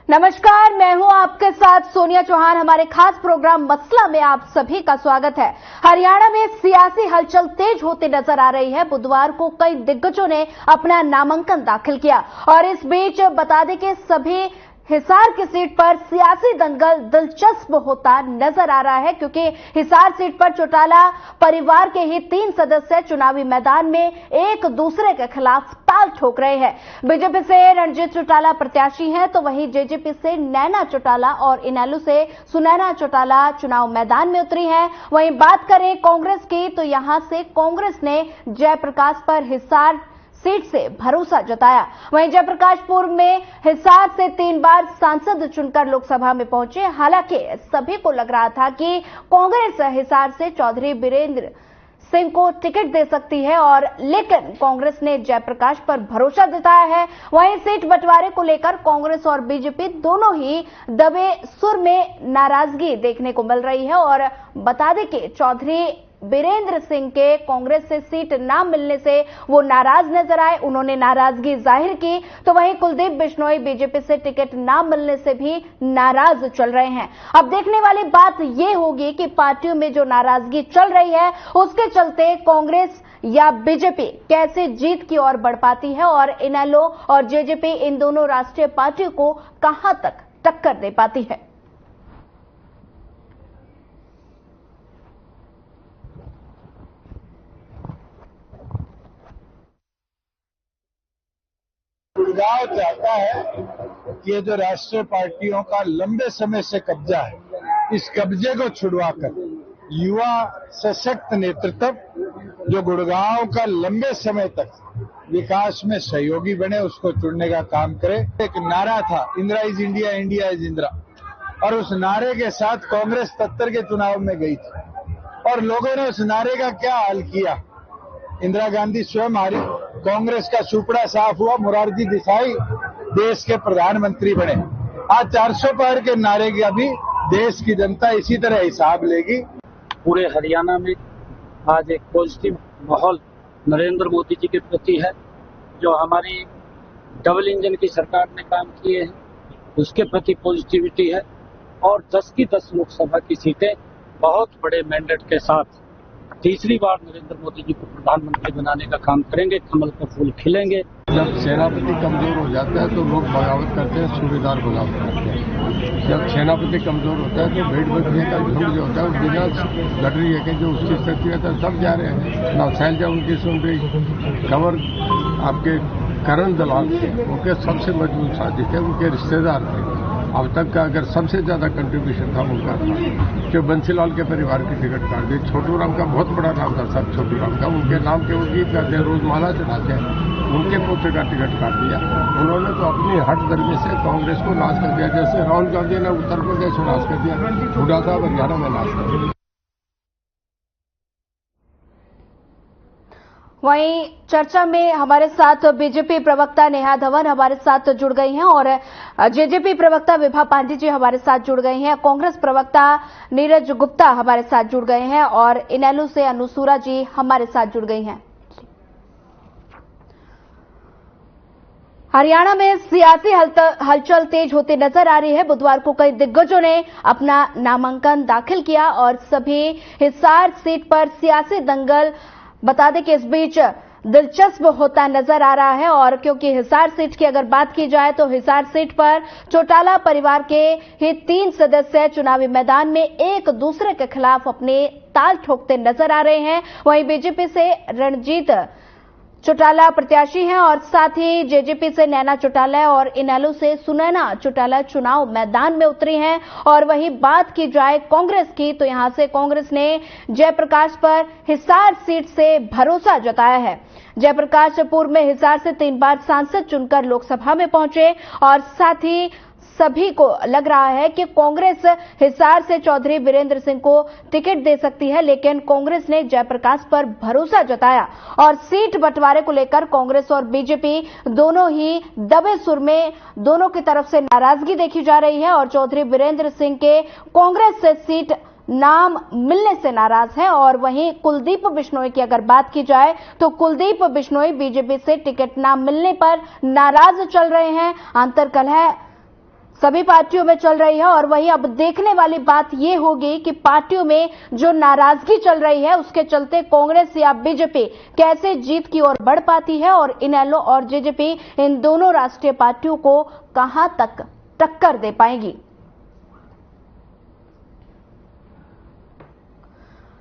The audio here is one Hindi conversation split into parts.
नमस्कार, मैं हूं आपके साथ सोनिया चौहान। हमारे खास प्रोग्राम मसला में आप सभी का स्वागत है। हरियाणा में सियासी हलचल तेज होती नजर आ रही है। बुधवार को कई दिग्गजों ने अपना नामांकन दाखिल किया और इस बीच बता दें कि सभी हिसार की सीट पर सियासी दंगल दिलचस्प होता नजर आ रहा है, क्योंकि हिसार सीट पर चौटाला परिवार के ही 3 सदस्य चुनावी मैदान में एक दूसरे के खिलाफ ताल ठोक रहे हैं। बीजेपी से रणजीत चौटाला प्रत्याशी हैं, तो वहीं जेजेपी से नैना चौटाला और इनेलो से सुनैना चौटाला चुनाव मैदान में उतरी हैं। वहीं बात करें कांग्रेस की, तो यहां से कांग्रेस ने जयप्रकाश पर हिसार सीट से भरोसा जताया। वहीं जयप्रकाश पूर्व में हिसार से 3 बार सांसद चुनकर लोकसभा में पहुंचे। हालांकि सभी को लग रहा था कि कांग्रेस हिसार से चौधरी बीरेंद्र सिंह को टिकट दे सकती है, और लेकिन कांग्रेस ने जयप्रकाश पर भरोसा जताया है। वहीं सीट बंटवारे को लेकर कांग्रेस और बीजेपी दोनों ही दबे सुर में नाराजगी देखने को मिल रही है। और बता दें कि चौधरी बीरेंद्र सिंह के कांग्रेस से सीट न मिलने से वो नाराज नजर आए, उन्होंने नाराजगी जाहिर की। तो वहीं कुलदीप बिश्नोई बीजेपी से टिकट न मिलने से भी नाराज चल रहे हैं। अब देखने वाली बात ये होगी कि पार्टियों में जो नाराजगी चल रही है उसके चलते कांग्रेस या बीजेपी कैसे जीत की ओर बढ़ पाती है, और इनेलो और जेजेपी इन दोनों राष्ट्रीय पार्टियों को कहां तक टक्कर दे पाती है। गुड़गांव चाहता है कि ये जो राष्ट्रीय पार्टियों का लंबे समय से कब्जा है, इस कब्जे को छुड़वाकर युवा सशक्त नेतृत्व जो गुड़गांव का लंबे समय तक विकास में सहयोगी बने, उसको चुनने का काम करे। एक नारा था, Indira is India, India is Indira, और उस नारे के साथ कांग्रेस 77 के चुनाव में गई थी, और लोगों ने उस नारे का क्या हाल किया। इंदिरा गांधी स्वयं हारी, कांग्रेस का सुपड़ा साफ हुआ, मोरारजी देसाई देश के प्रधानमंत्री बने। आज 400 पार के नारे का भी देश की जनता इसी तरह हिसाब लेगी। पूरे हरियाणा में आज एक पॉजिटिव माहौल नरेंद्र मोदी जी के प्रति है। जो हमारी डबल इंजन की सरकार ने काम किए हैं उसके प्रति पॉजिटिविटी है, और 10 की 10 लोकसभा की सीटें बहुत बड़े मैंडेट के साथ तीसरी बार नरेंद्र मोदी जी को प्रधानमंत्री बनाने का काम करेंगे। कमल के फूल खिलेंगे। जब सेनापति कमजोर हो जाता है तो लोग बगावत करते हैं, सूबेदार बगावत करते हैं। जब सेनापति कमजोर होता है तो भेड़ बकरियों का झुंड जो होता है वो बिना लड़ रही है कि जो उसकी स्थिति है तो सब जा रहे हैं ना। शैलजा उनकी सुन रही, खबर आपके करण दलाल थे, उनके सबसे मजबूत साथी थे, उनके रिश्तेदार थे। अब तक का अगर सबसे ज्यादा कंट्रीब्यूशन था उनका था, जो बंसीलाल के परिवार की टिकट काट दी। छोटू राम का बहुत बड़ा नाम था सर, छोटू राम का, उनके नाम के वो गीत गाते हैं, रोजमाला चढ़ाते हैं, उनके पोते का टिकट काट दिया। उन्होंने तो अपनी हट दर्मी से कांग्रेस को नाश कर दिया, जैसे राहुल गांधी ने उत्तर प्रदेश में नाश कर दिया, हुड्डा साहब हरियाणा में नाश कर दिया। वहीं चर्चा में हमारे साथ बीजेपी प्रवक्ता नेहा धवन हमारे साथ जुड़ गई हैं, और जेजेपी प्रवक्ता विभा पांडे जी हमारे साथ जुड़ गई हैं, कांग्रेस प्रवक्ता नीरज गुप्ता हमारे साथ जुड़ गए हैं, और इनेलो से अनुसूरा जी हमारे साथ जुड़ गई हैं। हरियाणा में सियासी हलचल तेज होती नजर आ रही है। बुधवार को कई दिग्गजों ने अपना नामांकन दाखिल किया और सभी हिसार सीट पर सियासी दंगल बता दें कि इस बीच दिलचस्प होता नजर आ रहा है। और क्योंकि हिसार सीट की अगर बात की जाए तो हिसार सीट पर चौटाला परिवार के ही 3 सदस्य चुनावी मैदान में एक दूसरे के खिलाफ अपने ताल ठोकते नजर आ रहे हैं। वहीं बीजेपी से रणजीत चौटाला प्रत्याशी हैं, और साथ ही जेजेपी से नैना चौटाला और इनेलो से सुनैना चौटाला चुनाव मैदान में उतरी हैं। और वहीं बात की जाए कांग्रेस की, तो यहां से कांग्रेस ने जयप्रकाश पर हिसार सीट से भरोसा जताया है। जयप्रकाश पूर्व में हिसार से 3 बार सांसद चुनकर लोकसभा में पहुंचे, और साथ ही सभी को लग रहा है कि कांग्रेस हिसार से चौधरी बीरेंद्र सिंह को टिकट दे सकती है, लेकिन कांग्रेस ने जयप्रकाश पर भरोसा जताया। और सीट बंटवारे को लेकर कांग्रेस और बीजेपी दोनों ही दबे सुर में दोनों की तरफ से नाराजगी देखी जा रही है, और चौधरी बीरेंद्र सिंह के कांग्रेस से सीट नाम मिलने से नाराज है। और वहीं कुलदीप बिश्नोई की अगर बात की जाए तो कुलदीप बिश्नोई बीजेपी से टिकट न मिलने पर नाराज चल रहे हैं। अंतर्कलह सभी पार्टियों में चल रही है। और वहीं अब देखने वाली बात यह होगी कि पार्टियों में जो नाराजगी चल रही है उसके चलते कांग्रेस या बीजेपी कैसे जीत की ओर बढ़ पाती है और इनेलो और जेजेपी इन दोनों राष्ट्रीय पार्टियों को कहां तक टक्कर दे पाएंगी।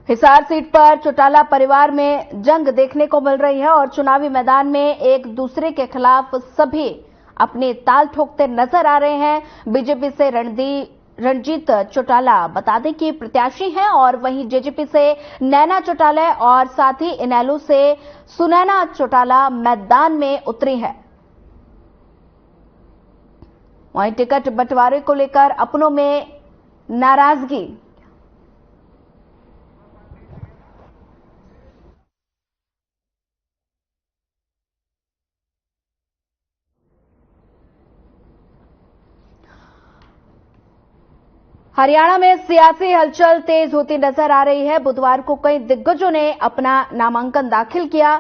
हिसार सीट पर चौटाला परिवार में जंग देखने को मिल रही है और चुनावी मैदान में एक दूसरे के खिलाफ सभी अपने ताल ठोकते नजर आ रहे हैं। बीजेपी से रणजीत चौटाला बता दें कि प्रत्याशी हैं और वहीं जेजेपी से नैना चौटाला और साथ ही इनेलो से सुनैना चौटाला मैदान में उतरी है। वहीं टिकट बंटवारे को लेकर अपनों में नाराजगी। हरियाणा में सियासी हलचल तेज होती नजर आ रही है। बुधवार को कई दिग्गजों ने अपना नामांकन दाखिल किया,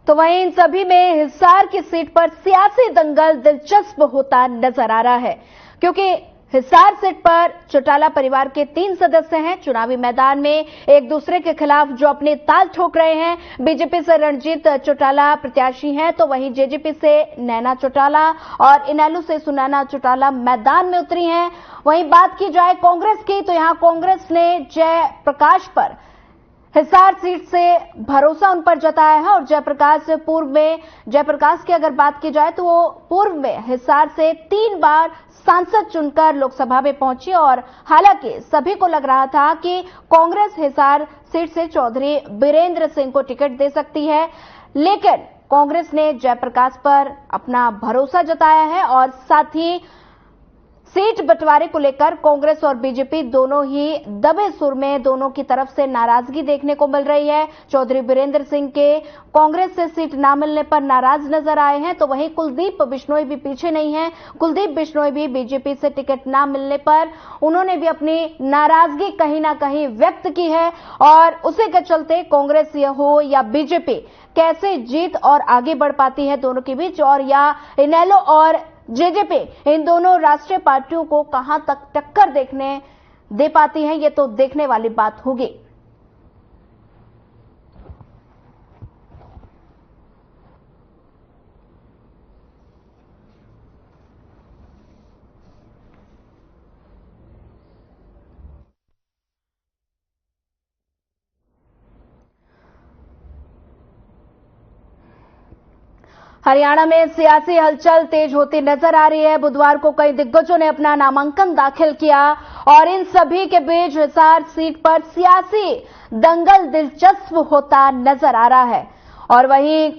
तो वहीं इन सभी में हिसार की सीट पर सियासी दंगल दिलचस्प होता नजर आ रहा है, क्योंकि हिसार सीट पर चौटाला परिवार के 3 सदस्य हैं। चुनावी मैदान में एक दूसरे के खिलाफ जो अपने ताल ठोक रहे हैं। बीजेपी से रणजीत चौटाला प्रत्याशी हैं, तो वहीं जेजेपी से नैना चौटाला और इनेलो से सुनैना चौटाला मैदान में उतरी हैं। वहीं बात की जाए कांग्रेस की, तो यहां कांग्रेस ने जयप्रकाश पर हिसार सीट से भरोसा उन पर जताया है और जयप्रकाश की अगर बात की जाए तो वो पूर्व में हिसार से 3 बार सांसद चुनकर लोकसभा में पहुंची और हालांकि सभी को लग रहा था कि कांग्रेस हिसार सीट से चौधरी बीरेंद्र सिंह को टिकट दे सकती है, लेकिन कांग्रेस ने जयप्रकाश पर अपना भरोसा जताया है और साथ ही सीट बंटवारे को लेकर कांग्रेस और बीजेपी दोनों ही दबे सुर में दोनों की तरफ से नाराजगी देखने को मिल रही है। चौधरी बीरेंद्र सिंह के कांग्रेस से सीट न मिलने पर नाराज नजर आए हैं, तो वहीं कुलदीप बिश्नोई भी पीछे नहीं है। कुलदीप बिश्नोई भी बीजेपी से टिकट न मिलने पर उन्होंने भी अपनी नाराजगी कहीं ना कहीं व्यक्त की है और उसी के चलते कांग्रेस हो या बीजेपी कैसे जीत और आगे बढ़ पाती है दोनों के बीच, और या इनेलो और जेजेपी इन दोनों राष्ट्रीय पार्टियों को कहां तक टक्कर देखने दे पाती हैं, ये तो देखने वाली बात होगी। हरियाणा में सियासी हलचल तेज होती नजर आ रही है। बुधवार को कई दिग्गजों ने अपना नामांकन दाखिल किया और इन सभी के बीच हिसार सीट पर सियासी दंगल दिलचस्प होता नजर आ रहा है। और वहीं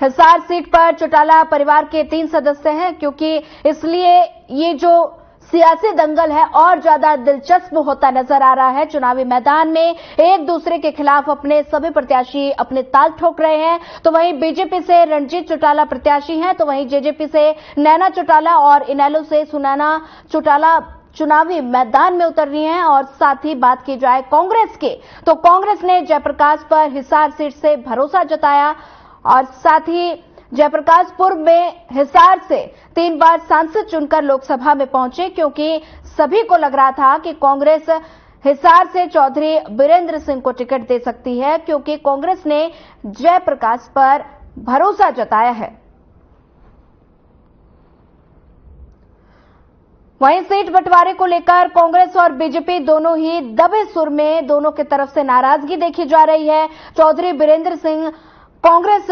हिसार सीट पर चौटाला परिवार के 3 सदस्य हैं, क्योंकि इसलिए ये जो सियासी दंगल है और ज्यादा दिलचस्प होता नजर आ रहा है। चुनावी मैदान में एक दूसरे के खिलाफ अपने सभी प्रत्याशी अपने ताल ठोक रहे हैं, तो वहीं बीजेपी से रणजीत चौटाला प्रत्याशी हैं, तो वहीं जेजेपी से नैना चौटाला और इनेलो से सुनैना चौटाला चुनावी मैदान में उतर रही हैं। और साथ ही बात की जाए कांग्रेस की, तो कांग्रेस ने जयप्रकाश पर हिसार सीट से भरोसा जताया और साथ ही जयप्रकाश पूर्व में हिसार से 3 बार सांसद चुनकर लोकसभा में पहुंचे, क्योंकि सभी को लग रहा था कि कांग्रेस हिसार से चौधरी बीरेंद्र सिंह को टिकट दे सकती है, क्योंकि कांग्रेस ने जयप्रकाश पर भरोसा जताया है। वहीं सीट बंटवारे को लेकर कांग्रेस और बीजेपी दोनों ही दबे सुर में दोनों की तरफ से नाराजगी देखी जा रही है। चौधरी बीरेंद्र सिंह कांग्रेस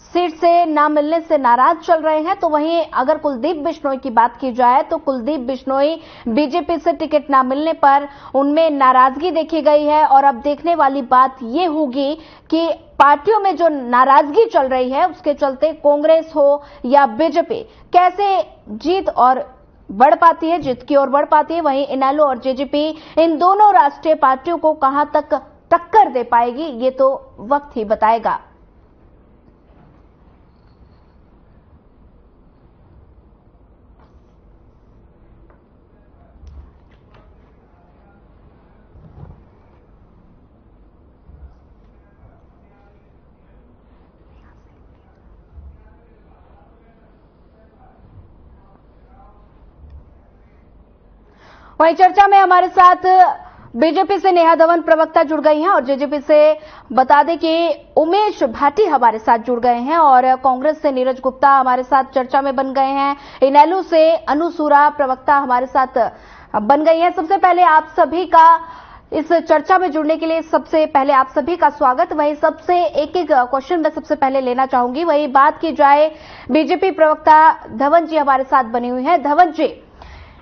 सीट से ना मिलने से नाराज चल रहे हैं, तो वहीं अगर कुलदीप बिश्नोई की बात की जाए तो कुलदीप बिश्नोई बीजेपी से टिकट ना मिलने पर उनमें नाराजगी देखी गई है। और अब देखने वाली बात ये होगी कि पार्टियों में जो नाराजगी चल रही है उसके चलते कांग्रेस हो या बीजेपी कैसे जीत और बढ़ पाती है, जीत की ओर बढ़ पाती है। वहीं इनेलो और जेजेपी इन दोनों राष्ट्रीय पार्टियों को कहां तक टक्कर दे पाएगी, ये तो वक्त ही बताएगा। वहीं चर्चा में हमारे साथ बीजेपी से नेहा धवन प्रवक्ता जुड़ गई हैं और जेजेपी से बता दें कि उमेश भाटी हमारे साथ जुड़ गए हैं और कांग्रेस से नीरज गुप्ता हमारे साथ चर्चा में बन गए हैं। इनेलो से अनुसूरा प्रवक्ता हमारे साथ बन गई हैं। सबसे पहले आप सभी का इस चर्चा में जुड़ने के लिए सबसे पहले आप सभी का स्वागत। वही सबसे एक एक क्वेश्चन मैं सबसे पहले लेना चाहूंगी। वही बात की जाए, बीजेपी प्रवक्ता धवन जी हमारे साथ बनी हुई हैं। धवन जी,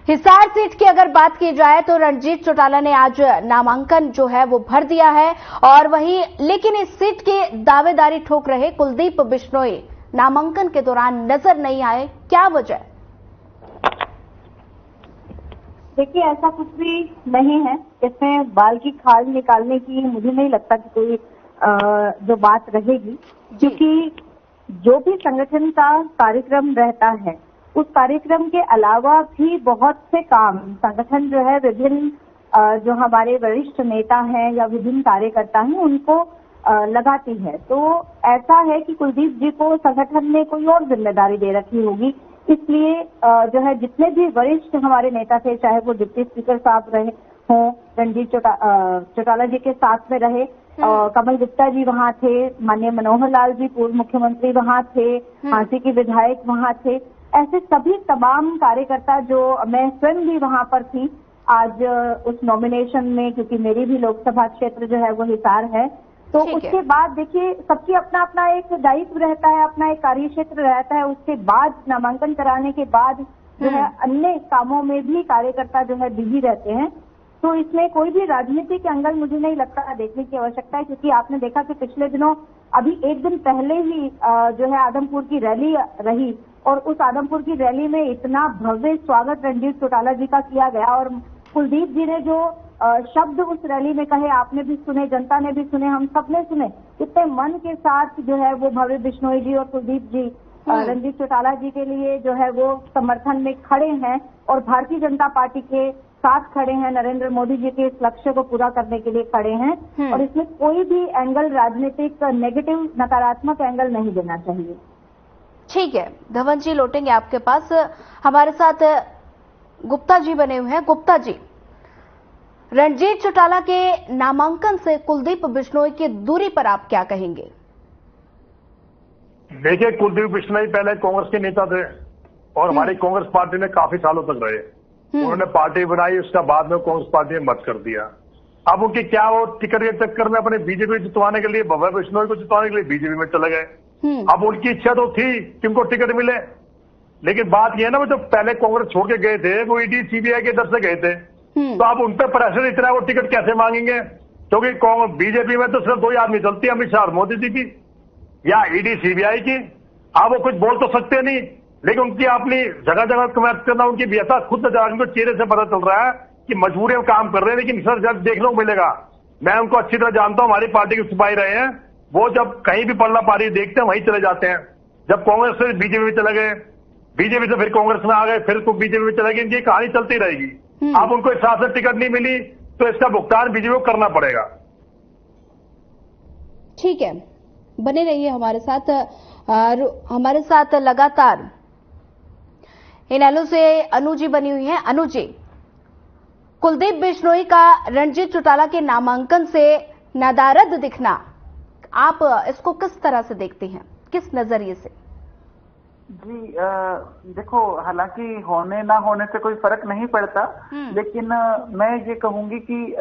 हिसार सीट की अगर बात की जाए तो रणजीत चौटाला ने आज नामांकन जो है वो भर दिया है और वही लेकिन इस सीट की दावेदारी ठोक रहे कुलदीप बिश्नोई नामांकन के दौरान नजर नहीं आए, क्या वजह? देखिए, ऐसा कुछ भी नहीं है। इसमें बाल की खाल निकालने की मुझे नहीं लगता कि कोई जो बात रहेगी, क्योंकि जो भी संगठन का कार्यक्रम रहता है उस कार्यक्रम के अलावा भी बहुत से काम संगठन जो है विभिन्न जो हमारे वरिष्ठ नेता हैं या विभिन्न कार्यकर्ता हैं उनको लगाती है। तो ऐसा है कि कुलदीप जी को संगठन ने कोई और जिम्मेदारी दे रखी होगी, इसलिए जो है जितने भी वरिष्ठ हमारे नेता थे, चाहे वो डिप्टी स्पीकर साहब रहे हों, रणजीत चौटाला जी के साथ में रहे, कमल गुप्ता जी वहां थे, माननीय मनोहर लाल जी पूर्व मुख्यमंत्री वहां थे, झांसी के विधायक वहां थे, ऐसे सभी तमाम कार्यकर्ता जो मैं स्वयं भी वहां पर थी आज उस नॉमिनेशन में, क्योंकि मेरी भी लोकसभा क्षेत्र जो है वो हिसार है। तो उसके बाद देखिए, सबकी अपना अपना एक दायित्व रहता है, अपना एक कार्य क्षेत्र रहता है। उसके बाद नामांकन कराने के बाद जो है अन्य कामों में भी कार्यकर्ता जो है बिजी रहते हैं। तो इसमें कोई भी राजनीतिक एंगल मुझे नहीं लगता देखने की आवश्यकता है, क्योंकि आपने देखा कि पिछले दिनों अभी एक दिन पहले ही जो है आदमपुर की रैली रही और उस आदमपुर की रैली में इतना भव्य स्वागत रणजीत चौटाला जी का किया गया और कुलदीप जी ने जो शब्द उस रैली में कहे, आपने भी सुने, जनता ने भी सुने, हम सब ने सुने, कितने मन के साथ जो है वो भव्य बिश्नोई जी और कुलदीप जी रणजीत चौटाला जी के लिए जो है वो समर्थन में खड़े हैं और भारतीय जनता पार्टी के साथ खड़े हैं, नरेंद्र मोदी जी के इस लक्ष्य को पूरा करने के लिए खड़े हैं। और इसमें कोई भी एंगल राजनीतिक नेगेटिव नकारात्मक एंगल नहीं देना चाहिए। ठीक है धवन जी, लौटेंगे आपके पास। हमारे साथ गुप्ता जी बने हुए हैं। गुप्ता जी, रणजीत चौटाला के नामांकन से कुलदीप बिश्नोई की दूरी पर आप क्या कहेंगे? देखिए, कुलदीप बिश्नोई पहले कांग्रेस के नेता थे और हमारी कांग्रेस पार्टी में काफी सालों तक रहे। उन्होंने पार्टी बनाई, उसका बाद में कांग्रेस पार्टी में मत कर दिया। अब उनकी क्या वो टिकट के चक्कर में अपने बीजेपी जितवाने के लिए, भव्य बिश्नोई को जितवाने के लिए बीजेपी में चले गए। अब उनकी इच्छा तो थी कि उनको टिकट मिले, लेकिन बात यह है ना, वो जो पहले कांग्रेस छोड़ के गए थे वो ईडी सीबीआई के दर से गए थे, तो अब उन पर प्रेशर इतना है, वो टिकट कैसे मांगेंगे? क्योंकि बीजेपी में तो सिर्फ दो ही आदमी चलती है, अमित शाह और मोदी जी की या ईडी सीबीआई की। अब वो कुछ बोल तो सकते नहीं, लेकिन उनकी अपनी जगह जगह कमेंट करना, उनकी व्यथा खुद उनको चेहरे से पता चल रहा है कि मजबूरी में काम कर रहे हैं, लेकिन सर जब देखने को मिलेगा। मैं उनको अच्छी तरह जानता हूं, हमारी पार्टी के सिपाही रहे हैं, वो जब कहीं भी पलड़ा पारी देखते हैं वहीं चले जाते हैं। जब कांग्रेस से बीजेपी में चले गए, बीजेपी से फिर कांग्रेस में आ गए, फिर तो बीजेपी में चले गए, इनकी कहानी चलती रहेगी। अब उनको इस हिसाब से टिकट नहीं मिली तो इसका भुगतान बीजेपी को करना पड़ेगा। ठीक है, बने रहिए हमारे साथ। हमारे साथ लगातार इनेलो से अनु जी बनी हुई हैं। अनु जी, कुलदीप बिश्नोई का रणजीत चौटाला के नामांकन से नदारद दिखना, आप इसको किस तरह से देखते हैं, किस नजरिए से? जी देखो, हालांकि होने ना होने से कोई फर्क नहीं पड़ता, लेकिन मैं ये कहूंगी कि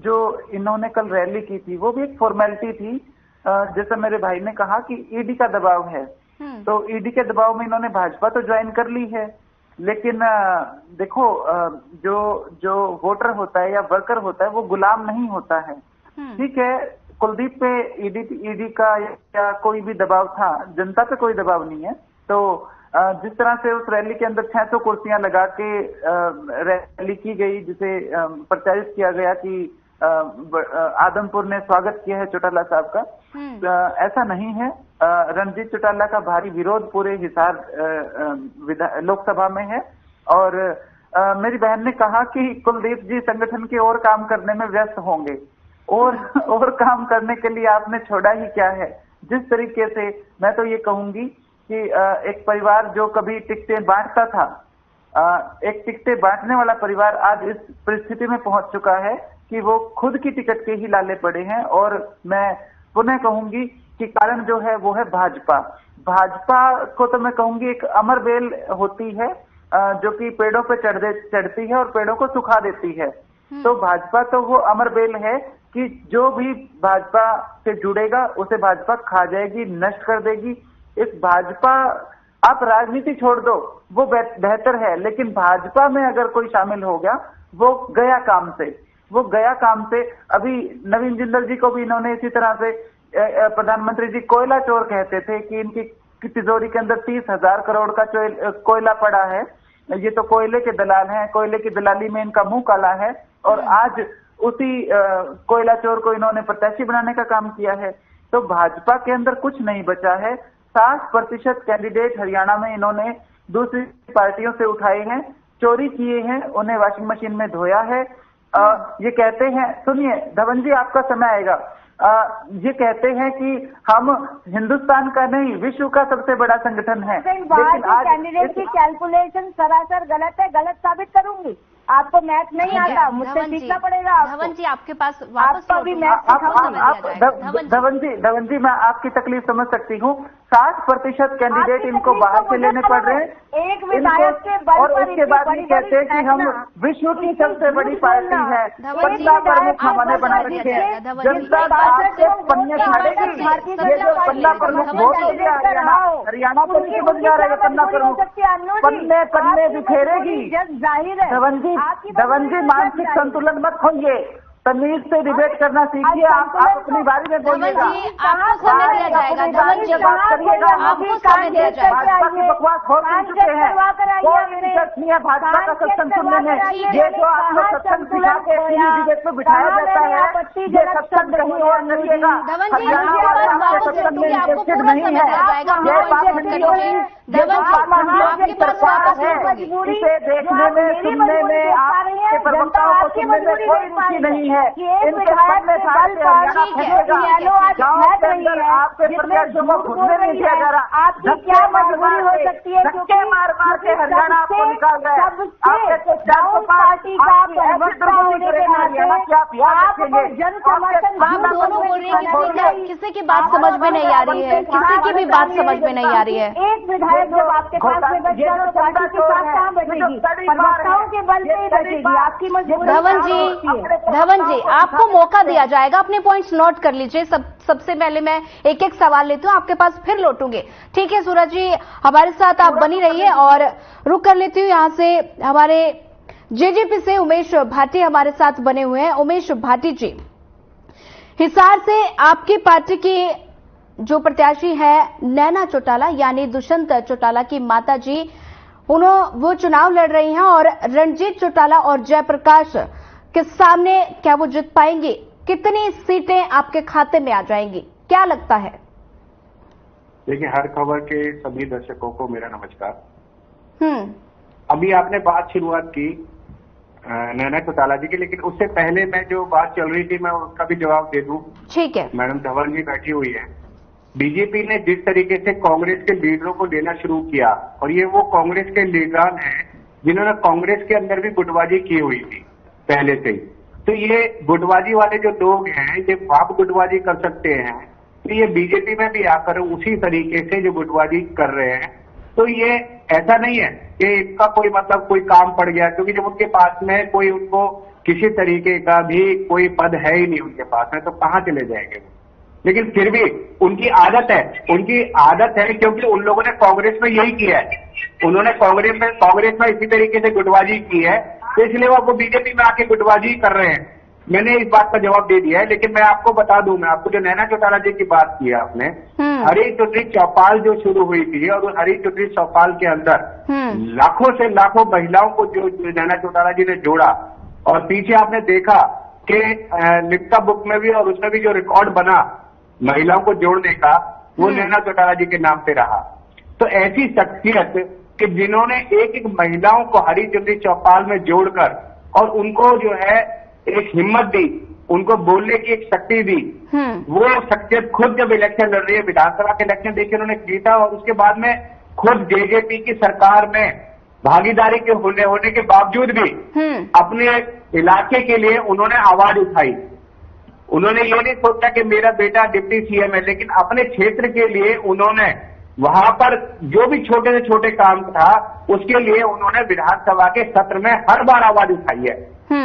जो इन्होंने कल रैली की थी वो भी एक फॉर्मेलिटी थी। जैसा मेरे भाई ने कहा कि ईडी का दबाव है, तो ईडी के दबाव में इन्होंने भाजपा तो ज्वाइन कर ली है, लेकिन देखो जो वोटर होता है या वर्कर होता है वो गुलाम नहीं होता है। ठीक है, कुलदीप पे ईडी का या कोई भी दबाव था, जनता पे कोई दबाव नहीं है। तो जिस तरह से उस रैली के अंदर 600 कुर्सियां लगा के रैली की गई, जिसे प्रचारित किया गया कि आदमपुर ने स्वागत किया है चौटाला साहब का, ऐसा नहीं है। रणजीत चौटाला का भारी विरोध पूरे हिसार लोकसभा में है और मेरी बहन ने कहा कि कुलदीप जी संगठन के और काम करने में व्यस्त होंगे और काम करने के लिए आपने छोड़ा ही क्या है। जिस तरीके से मैं तो ये कहूंगी कि एक परिवार जो कभी टिकटें बांटता था एक टिकटें बांटने वाला परिवार आज इस परिस्थिति में पहुंच चुका है कि वो खुद की टिकट के ही लाले पड़े हैं। और मैं पुनः कहूंगी कि कारण जो है वो है भाजपा। भाजपा को तो मैं कहूंगी एक अमर बेल होती है जो कि पेड़ों पे चढ़ती है और पेड़ों को सुखा देती है। तो भाजपा तो वो अमर बेल है कि जो भी भाजपा से जुड़ेगा उसे भाजपा खा जाएगी, नष्ट कर देगी। इस भाजपा, आप राजनीति छोड़ दो वो बेहतर है, लेकिन भाजपा में अगर कोई शामिल हो गया वो गया काम से, वो गया काम से। अभी नवीन जिंदल जी को भी इन्होंने इसी तरह से, प्रधानमंत्री जी कोयला चोर कहते थे कि इनकी तिजोरी के अंदर 30,000 करोड़ का कोयला पड़ा है, ये तो कोयले के दलाल हैं, कोयले की दलाली में इनका मुंह काला है। और आज उसी कोयला चोर को इन्होंने प्रत्याशी बनाने का काम किया है। तो भाजपा के अंदर कुछ नहीं बचा है। 60% कैंडिडेट हरियाणा में इन्होंने दूसरी पार्टियों से उठाए हैं, चोरी किए हैं, उन्हें वॉशिंग मशीन में धोया है। ये कहते हैं, सुनिए धवन जी आपका समय आएगा, ये कहते हैं कि हम हिंदुस्तान का नहीं विश्व का सबसे बड़ा संगठन है। लेकिन आज कैंडिडेट की कैलकुलेशन सरासर गलत है, गलत साबित करूंगी। आपको मैथ नहीं आता, मुझसे सीखना पड़ेगा आपको। धवन जी आपके पास वापस आपका भी मैथ धवन जी मैं आपकी तकलीफ समझ सकती हूँ। 60% कैंडिडेट इनको बाहर से लेने पड़ रहे हैं, एक विधायक के बल और पर उसके बाद ये कहते हैं कि हम विश्व की सबसे बड़ी पार्टी है, पन्ना प्रमुख हमने बना रखे हैं। जनता आपके पन्ने छाड़ेगी। ये जो पन्ना प्रमुख वोट हो गया हरियाणा तो नहीं बन जा रहा है, पन्ना प्रमुख पन्ने पन्ने बिखेरेगी। जाहिर है धवन जी मानसिक संतुलन मत खोइए, तमीज से डिबेट करना सीखिए। आप अपनी बारी में बोलिएगा, आपको समय दिया जाएगा। धवन जी बात करिएगा, आपको समय दिया जाएगा। भाजपा की बकवास हो चुके हैं, कोई इंटरेस्ट नहीं है भाजपा का सत्संग सुनने में। ये जो आपको सत्संग सिखा के डिबेट में बिठाया जाता है, ये सत्संग कहीं और करिएगा। हरियाणा वाले आपके सत्संग में इंटरेस्टेड नहीं है। ये बात नहीं होगी। ये आपकी सरकार है, इसे देखने में, सुनने में, आपके प्रवक्ताओं को सुनने में कोई रुचि नहीं है। इनके पन्ने साथ से हरियाणा फंसेगा। गाँव के अंदर आपके प्रत्याशियों को घुसने नहीं दिया जा रहा। आपकी क्या मजबूरी हो सकती है? धक्के मार मार के हरियाणा आपको निकाल रहे हैं। आपके पार्टी का प्रवक्ता होने के नाते आपको जन समर्थन आप दोनों बोल रहे हैं, किसी की बात समझ में नहीं आ रही है, किसी की भी बात समझ में नहीं आ रही है। एक विधायक जब आपके पास में बच जाए तो पार्टी के साथ कहाँ बैठेगी? प्रवक्ताओं के बल पे ही बैठेगी। आपकी मजबूरी। धवन जी आपको मौका दिया जाएगा, अपने पॉइंट्स नोट कर लीजिए। सबसे पहले मैं एक एक सवाल लेती हूँ, आपके पास फिर लौटूंगे। ठीक है सूरज जी, हमारे साथ आप बनी रहिए और रुक कर लेती हूँ यहाँ से। हमारे जेजेपी से उमेश भाटी हमारे साथ बने हुए हैं। उमेश भाटी जी, हिसार से आपकी पार्टी की जो प्रत्याशी है नैना चौटाला यानी दुष्यंत चौटाला की माता जी, वो चुनाव लड़ रही हैं और रणजीत चौटाला और जयप्रकाश के सामने क्या वो जीत पाएंगे? कितनी सीटें आपके खाते में आ जाएंगी, क्या लगता है? देखिए, हर खबर के सभी दर्शकों को मेरा नमस्कार। अभी आपने बात शुरुआत की नैना चौटाला जी की, लेकिन उससे पहले मैं जो बात चल रही थी मैं उसका भी जवाब दे दूं। ठीक है। मैडम धवन जी बैठी हुई है। बीजेपी ने जिस तरीके से कांग्रेस के लीडरों को लेना शुरू किया, और ये वो कांग्रेस के लीडरान हैं जिन्होंने कांग्रेस के अंदर भी गुटबाजी की हुई थी पहले से ही। तो ये गुटबाजी वाले जो लोग हैं, ये बाप गुटबाजी कर सकते हैं, तो ये बीजेपी में भी आकर उसी तरीके से जो गुटबाजी कर रहे हैं। तो ये ऐसा नहीं है कि इनका कोई मतलब कोई काम पड़ गया, क्योंकि जब उनके पास में कोई उनको किसी तरीके का भी कोई पद है ही नहीं उनके पास में, तो कहां चले जाएंगे वो। लेकिन फिर भी उनकी आदत है, क्योंकि उन लोगों ने कांग्रेस में यही किया है। उन्होंने कांग्रेस में इसी तरीके से गुटबाजी की है, तो इसलिए वो बीजेपी में आके गुटबाजी कर रहे हैं। मैंने इस बात का जवाब दे दिया है। लेकिन मैं आपको बता दूं, मैं आपको जो नैना चौटाला जी की बात की है आपने, हरी चुनरी चौपाल जो शुरू हुई थी, और उस हरी चुनरी चौपाल के अंदर लाखों से लाखों महिलाओं को जो नैना चौटाला जी ने जोड़ा, और पीछे आपने देखा कि लिप्टा बुक में भी और उसमें भी जो रिकॉर्ड बना महिलाओं को जोड़ने का, वो नैना चौटाला जी के नाम पे रहा। तो ऐसी शख्सियत कि जिन्होंने एक एक महिलाओं को हरी चुनरी चौपाल में जोड़कर और उनको जो है एक हिम्मत दी, उनको बोलने की एक शक्ति दी, वो शख्सियत खुद जब इलेक्शन लड़ रही है, विधानसभा के इलेक्शन देखिए उन्होंने जीता, और उसके बाद में खुद जेजेपी की सरकार में भागीदारी के होने के बावजूद भी अपने इलाके के लिए उन्होंने आवाज उठाई। उन्होंने ये नहीं सोचा कि मेरा बेटा डिप्टी सीएम है, लेकिन अपने क्षेत्र के लिए उन्होंने वहां पर जो भी छोटे से छोटे काम था उसके लिए उन्होंने विधानसभा के सत्र में हर बार आवाज उठाई है।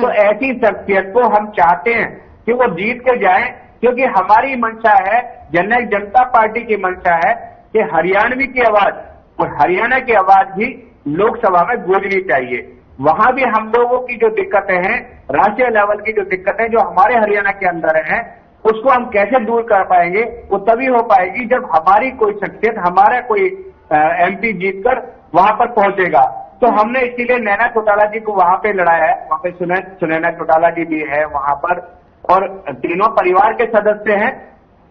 तो ऐसी शख्सियत को हम चाहते हैं कि वो जीत के जाए, क्योंकि हमारी मंशा है, जननायक जनता पार्टी की मंशा है कि हरियाणवी की आवाज और हरियाणा की आवाज भी लोकसभा में गूंजनी चाहिए। वहां भी हम लोगों की जो दिक्कतें हैं, राष्ट्रीय लेवल की जो दिक्कतें जो हमारे हरियाणा के अंदर हैं, उसको हम कैसे दूर कर पाएंगे, वो तभी हो पाएगी जब हमारी कोई शख्सियत, हमारा कोई एमपी जीतकर वहां पर पहुंचेगा। तो हमने इसीलिए नैना चौटाला जी को वहां पे लड़ाया है। वहां पे सुनैना चौटाला जी भी है वहां पर, और तीनों परिवार के सदस्य हैं।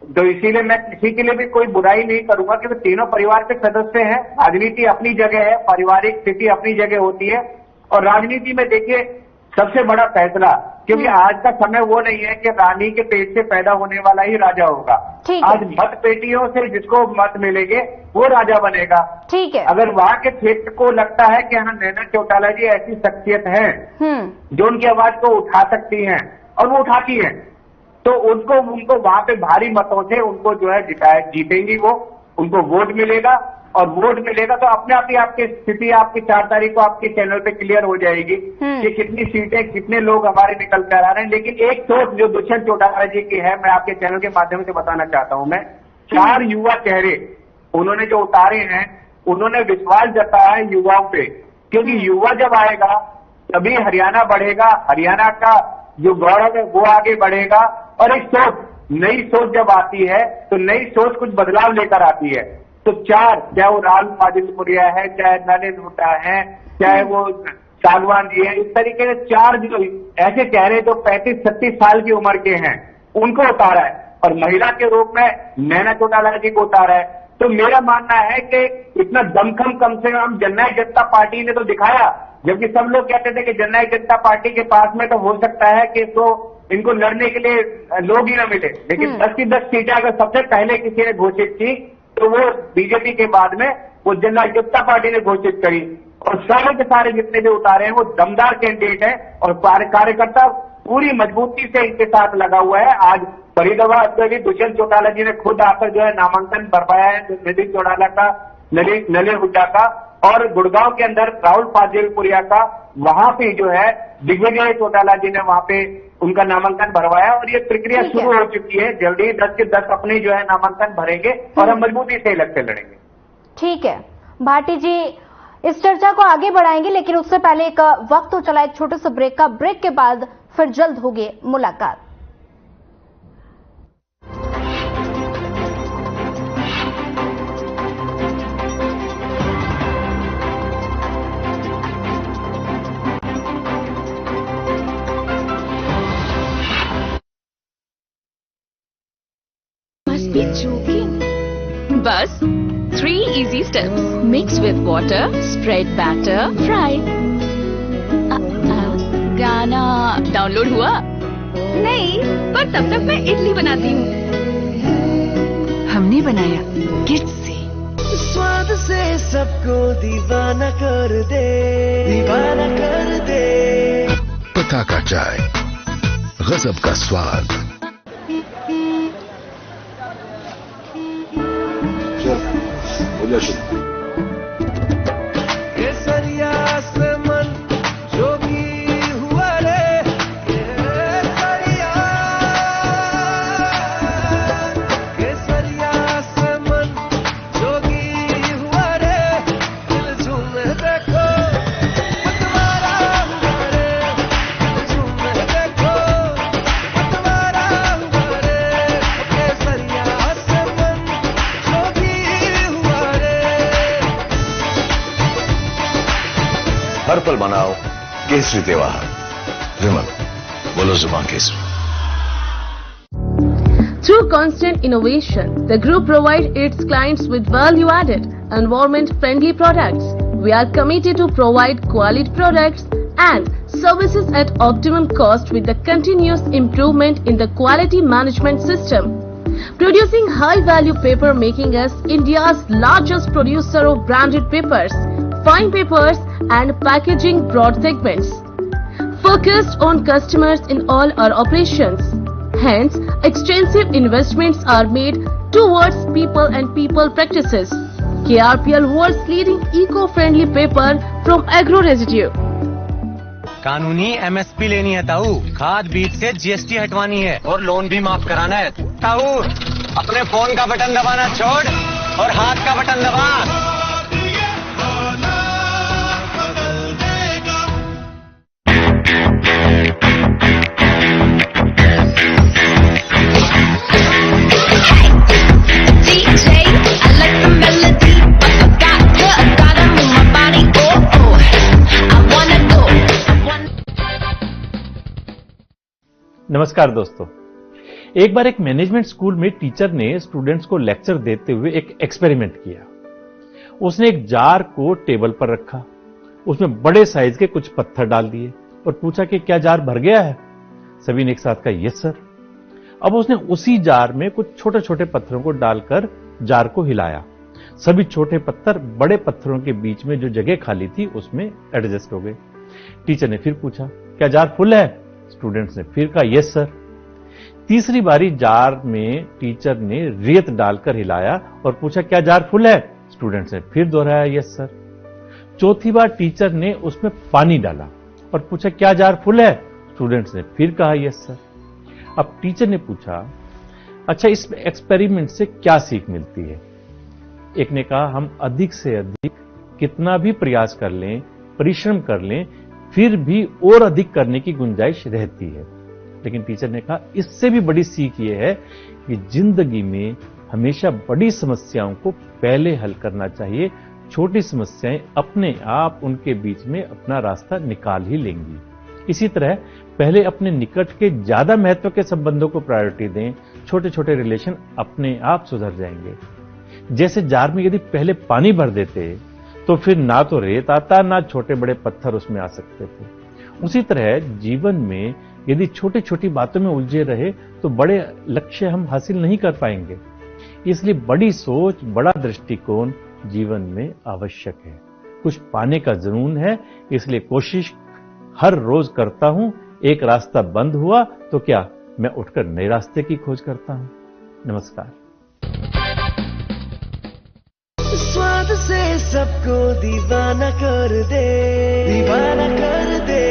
तो इसीलिए मैं किसी के लिए भी कोई बुराई नहीं करूंगा कि वो तीनों परिवार के सदस्य हैं। राजनीति अपनी जगह है, पारिवारिक स्थिति अपनी जगह होती है, और राजनीति में देखिए सबसे बड़ा फैसला, क्योंकि आज का समय वो नहीं है कि रानी के पेट से पैदा होने वाला ही राजा होगा। आज मत पेटियों से जिसको मत मिलेंगे वो राजा बनेगा। ठीक है। अगर वहां के क्षेत्र को लगता है कि हाँ नैना चौटाला जी ऐसी शख्सियत है जो उनकी आवाज को उठा सकती हैं और वो उठाती हैं, तो उनको वहां पे भारी मतों से उनको जो है जीतेंगी वो, उनको वोट मिलेगा, और वोट मिलेगा तो अपने आप ही आपकी स्थिति आपकी 4 तारीख को आपके चैनल पे क्लियर हो जाएगी कि कितनी सीटें, कितने लोग हमारे निकल कर आ रहे हैं। लेकिन एक सोच जो दुष्यंत चौटाला जी की है, मैं आपके चैनल के माध्यम से बताना चाहता हूं। मैं 4 युवा चेहरे उन्होंने जो उतारे हैं, उन्होंने विश्वास जताया है युवाओं पे, क्योंकि युवा जब आएगा तभी हरियाणा बढ़ेगा, हरियाणा का जो गौरव है वो आगे बढ़ेगा। और एक सोच, नई सोच जब आती है तो नई सोच कुछ बदलाव लेकर आती है। तो 4, चाहे वो राहुल मादिलपुरिया है, चाहे नरेंद्र हुड्डा है, चाहे वो सागवान जी है, इस तरीके से 4 जो ऐसे चेहरे जो 35-36 साल की उम्र के हैं उनको उतारा है, और महिला के रूप में नैना चौटाला जी को उतारा है। तो मेरा मानना है कि इतना दमखम कम से कम जननायक जनता पार्टी ने तो दिखाया, जबकि सब लोग कहते थे कि जननायक जनता पार्टी के पास में तो हो सकता है कि तो इनको लड़ने के लिए लोग ही ना मिले, लेकिन 10 की 10 सीटें अगर सबसे पहले किसी ने घोषित की तो वो बीजेपी के बाद में वो जननायक जनता पार्टी ने घोषित करी। और सारे के सारे जितने भी उतारे हैं वो दमदार कैंडिडेट है, और कार्यकर्ता पूरी मजबूती से इनके साथ लगा हुआ है। आज फरीदाबाद में भी दुष्यंत चौटाला जी ने खुद आकर जो है नामांकन भरवाया है, नलिन चौटाला का, नलिन हुड्डा का, और गुड़गांव के अंदर राहुल मादिलपुरिया का, वहां पे जो है दिग्विजय चौटाला जी ने वहां पे उनका नामांकन भरवाया, और ये प्रक्रिया शुरू हो चुकी है। जल्दी 10 के 10 अपने जो है नामांकन भरेंगे और हम मजबूती से इलेक्शन लड़ेंगे। ठीक है भाटी जी, इस चर्चा को आगे बढ़ाएंगे, लेकिन उससे पहले एक वक्त हो चला एक छोटे से ब्रेक का। ब्रेक के बाद फिर जल्द होगी मुलाकात। बस 3 easy steps. Mix with water, spread batter, fry. गाना डाउनलोड हुआ? नहीं, पर तब तक मैं इडली बनाती हूँ। हमने बनाया किड्स से। स्वाद से सबको दीवाना कर दे, दीवाना कर दे। पताका चाय, गजब का स्वाद। केसरिया से मन जो भी हुआ रे, केसरिया से मन जो भी हुआ रे, दिल झूमे देखो पतवारा हुआ रे, दिल झूमे देखो पतवारा हुआ रे, केसरिया से मन जो भी हुआ रे। हर पल मनाओ केसरी त्योहार। विमल, बोलो जुबान Kesari. Through constant innovation, the group provides its clients with value-added, environment-friendly products. We are committed to provide quality products and services at optimum cost with the continuous improvement in the quality management system. Producing high-value paper, making us India's largest producer of branded papers, fine papers and packaging broad segments. Focused on customers in all our operations. Hence, extensive investments are made towards people and people practices. KRPL world's leading eco-friendly paper from agro residue. कानूनी MSP लेनी है ताऊ, खाद बीज से GST हटवानी है और लोन भी माफ कराना है। ताऊ, अपने फोन का बटन दबाना छोड़ और हाथ का बटन दबा। नमस्कार दोस्तों, एक बार एक मैनेजमेंट स्कूल में टीचर ने स्टूडेंट्स को लेक्चर देते हुए एक एक्सपेरिमेंट किया। उसने एक जार को टेबल पर रखा, उसमें बड़े साइज के कुछ पत्थर डाल दिए और पूछा कि क्या जार भर गया है? सभी ने एक साथ कहा यस सर। अब उसने उसी जार में कुछ छोटे छोटे पत्थरों को डालकर जार को हिलाया। सभी छोटे पत्थर बड़े पत्थरों के बीच में जो जगह खाली थी उसमें एडजस्ट हो गए। टीचर ने फिर पूछा क्या जार फुल है? स्टूडेंट्स ने फिर कहा यस सर। तीसरी बारी जार में टीचर ने रेत डालकर हिलाया और पूछा क्या जार फुल है? स्टूडेंट्स ने फिर दोहराया यस सर। चौथी बार टीचर ने उसमें पानी डाला और पूछा क्या जार फुल है? स्टूडेंट्स ने फिर कहा यस सर। अब टीचर ने पूछा अच्छा इस एक्सपेरिमेंट से क्या सीख मिलती है? एक ने कहा हम अधिक से अधिक कितना भी प्रयास कर लें, परिश्रम कर लें, फिर भी और अधिक करने की गुंजाइश रहती है। लेकिन टीचर ने कहा इससे भी बड़ी सीख यह है कि जिंदगी में हमेशा बड़ी समस्याओं को पहले हल करना चाहिए। छोटी समस्याएं अपने आप उनके बीच में अपना रास्ता निकाल ही लेंगी। इसी तरह पहले अपने निकट के ज्यादा महत्व के संबंधों को प्रायोरिटी दें, छोटे छोटे रिलेशन अपने आप सुधर जाएंगे। जैसे जार में यदि पहले पानी भर देते तो फिर ना तो रेत आता ना छोटे बड़े पत्थर उसमें आ सकते थे। उसी तरह जीवन में यदि छोटी छोटी बातों में उलझे रहे तो बड़े लक्ष्य हम हासिल नहीं कर पाएंगे। इसलिए बड़ी सोच, बड़ा दृष्टिकोण जीवन में आवश्यक है। कुछ पाने का जुनून है, इसलिए कोशिश हर रोज करता हूं। एक रास्ता बंद हुआ तो क्या मैं उठकर नए रास्ते की खोज करता हूं। नमस्कार। स्वाद से सबको दीवाना कर दे, दीवाना कर दे।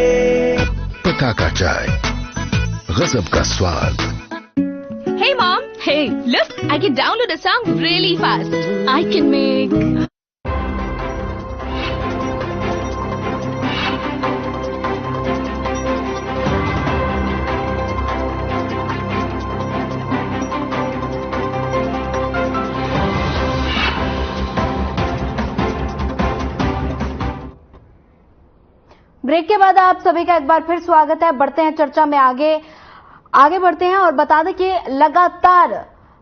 पताका चाय, गजब का स्वाद। Hey mom, hey, look, I can download a song really fast. I can make break के बाद आप सभी का एक बार फिर स्वागत है। बढ़ते हैं चर्चा में आगे बढ़ते हैं और बता दें कि लगातार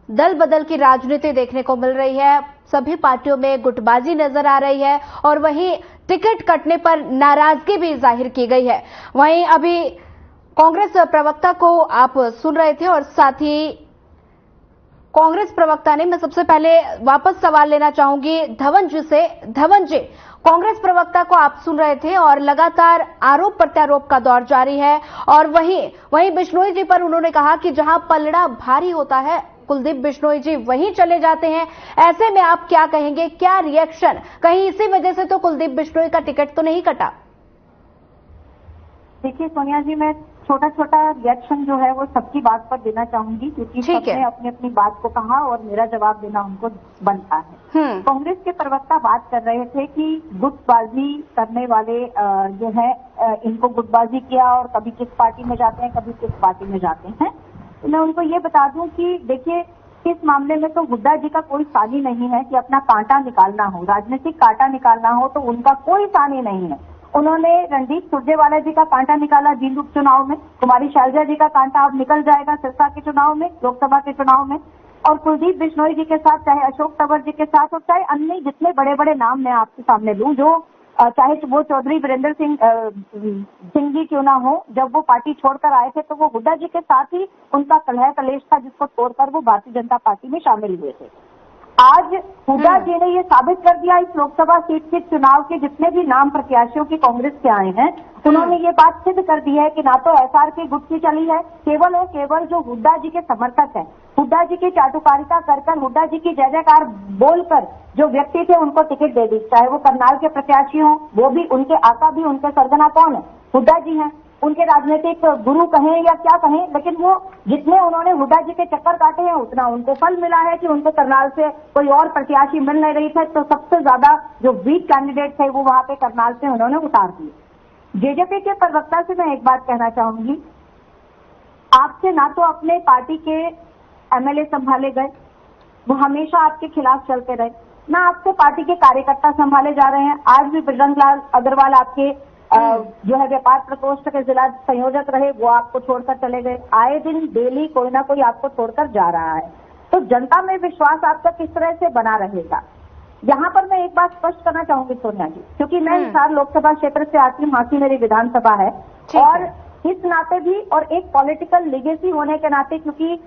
दल बदल की राजनीति देखने को मिल रही है। सभी पार्टियों में गुटबाजी नजर आ रही है और वहीं टिकट कटने पर नाराजगी भी जाहिर की गई है। वहीं अभी कांग्रेस प्रवक्ता को आप सुन रहे थे और साथ ही कांग्रेस प्रवक्ता ने, मैं सबसे पहले वापस सवाल लेना चाहूंगी धवन जी से। धवन जी, कांग्रेस प्रवक्ता को आप सुन रहे थे और लगातार आरोप प्रत्यारोप का दौर जारी है और वहीं बिश्नोई जी पर उन्होंने कहा कि जहां पलड़ा भारी होता है कुलदीप बिश्नोई जी वहीं चले जाते हैं। ऐसे में आप क्या कहेंगे, क्या रिएक्शन? कहीं इसी वजह से तो कुलदीप बिश्नोई का टिकट तो नहीं कटा? देखिए सोनिया जी, मैं छोटा छोटा रिएक्शन जो है वो सबकी बात पर देना चाहूंगी क्योंकि सबने अपनी अपनी बात को कहा और मेरा जवाब देना उनको बनता है। कांग्रेस के प्रवक्ता बात कर रहे थे कि गुटबाजी करने वाले जो है इनको गुटबाजी किया और कभी किस पार्टी में जाते हैं, कभी किस पार्टी में जाते हैं। तो मैं उनको ये बता दूं कि देखिए इस मामले में तो हुड्डा जी का कोई सानी नहीं है कि अपना कांटा निकालना हो, राजनीतिक कांटा निकालना हो तो उनका कोई सानी नहीं है। उन्होंने रणदीप सुरजेवाला जी का कांटा निकाला जींद उपचुनाव में, कुमारी शैलजा जी का कांटा अब निकल जाएगा सिरसा के चुनाव में, लोकसभा के चुनाव में, और कुलदीप बिश्नोई जी के साथ, चाहे अशोक तंवर जी के साथ और चाहे अन्य जितने बड़े बड़े नाम मैं आपके सामने लूं, जो चाहे वो चौधरी वीरेंद्र सिंह जी क्यों ना हो, जब वो पार्टी छोड़कर आए थे तो वो हुड्डा जी के साथ ही उनका कलह कलेश था जिसको छोड़कर वो भारतीय जनता पार्टी में शामिल हुए थे। आज हुड्डा जी ने ये साबित कर दिया इस लोकसभा सीट के चुनाव के जितने भी नाम प्रत्याशियों के कांग्रेस के आए हैं, उन्होंने ये बात सिद्ध कर दी है कि ना तो एसआर की गुट की चली है, केवल और केवल जो हुड्डा जी के समर्थक हैं, हुड्डा जी की चाटुकारिता कर हुड्डा जी की जय जयकार बोलकर जो व्यक्ति थे उनको टिकट दे दी। चाहे वो करनाल के प्रत्याशी हों, वो भी उनके आका भी उनके सरगना कौन है? हुड्डा जी हैं। उनके राजनीतिक गुरु कहें या क्या कहें, लेकिन वो जितने उन्होंने हुड्डा जी के चक्कर काटे हैं उतना उनको फल मिला है कि उनको करनाल से कोई और प्रत्याशी मिल नहीं रही थे, तो सबसे ज्यादा जो वीक कैंडिडेट थे वो वहां पे करनाल से उन्होंने उतार दिए। जेजेपी के प्रवक्ता से मैं एक बात कहना चाहूंगी, आपसे ना तो अपने पार्टी के एमएलए संभाले गए, वो हमेशा आपके खिलाफ चलते रहे, ना आपसे पार्टी के कार्यकर्ता संभाले जा रहे हैं। आज भी बजरंग लाल अग्रवाल आपके जो है व्यापार प्रकोष्ठ के जिला संयोजक रहे, वो आपको छोड़कर चले गए। आए दिन डेली कोई ना कोई आपको छोड़कर जा रहा है, तो जनता में विश्वास आपका किस तरह से बना रहेगा? यहाँ पर मैं एक बात स्पष्ट करना चाहूंगी सोनिया जी, क्योंकि मैं हिसार लोकसभा क्षेत्र से आती हूँ, हांसी मेरी विधानसभा है, और इस नाते भी और एक पॉलिटिकल लीगेसी होने के नाते, क्योंकि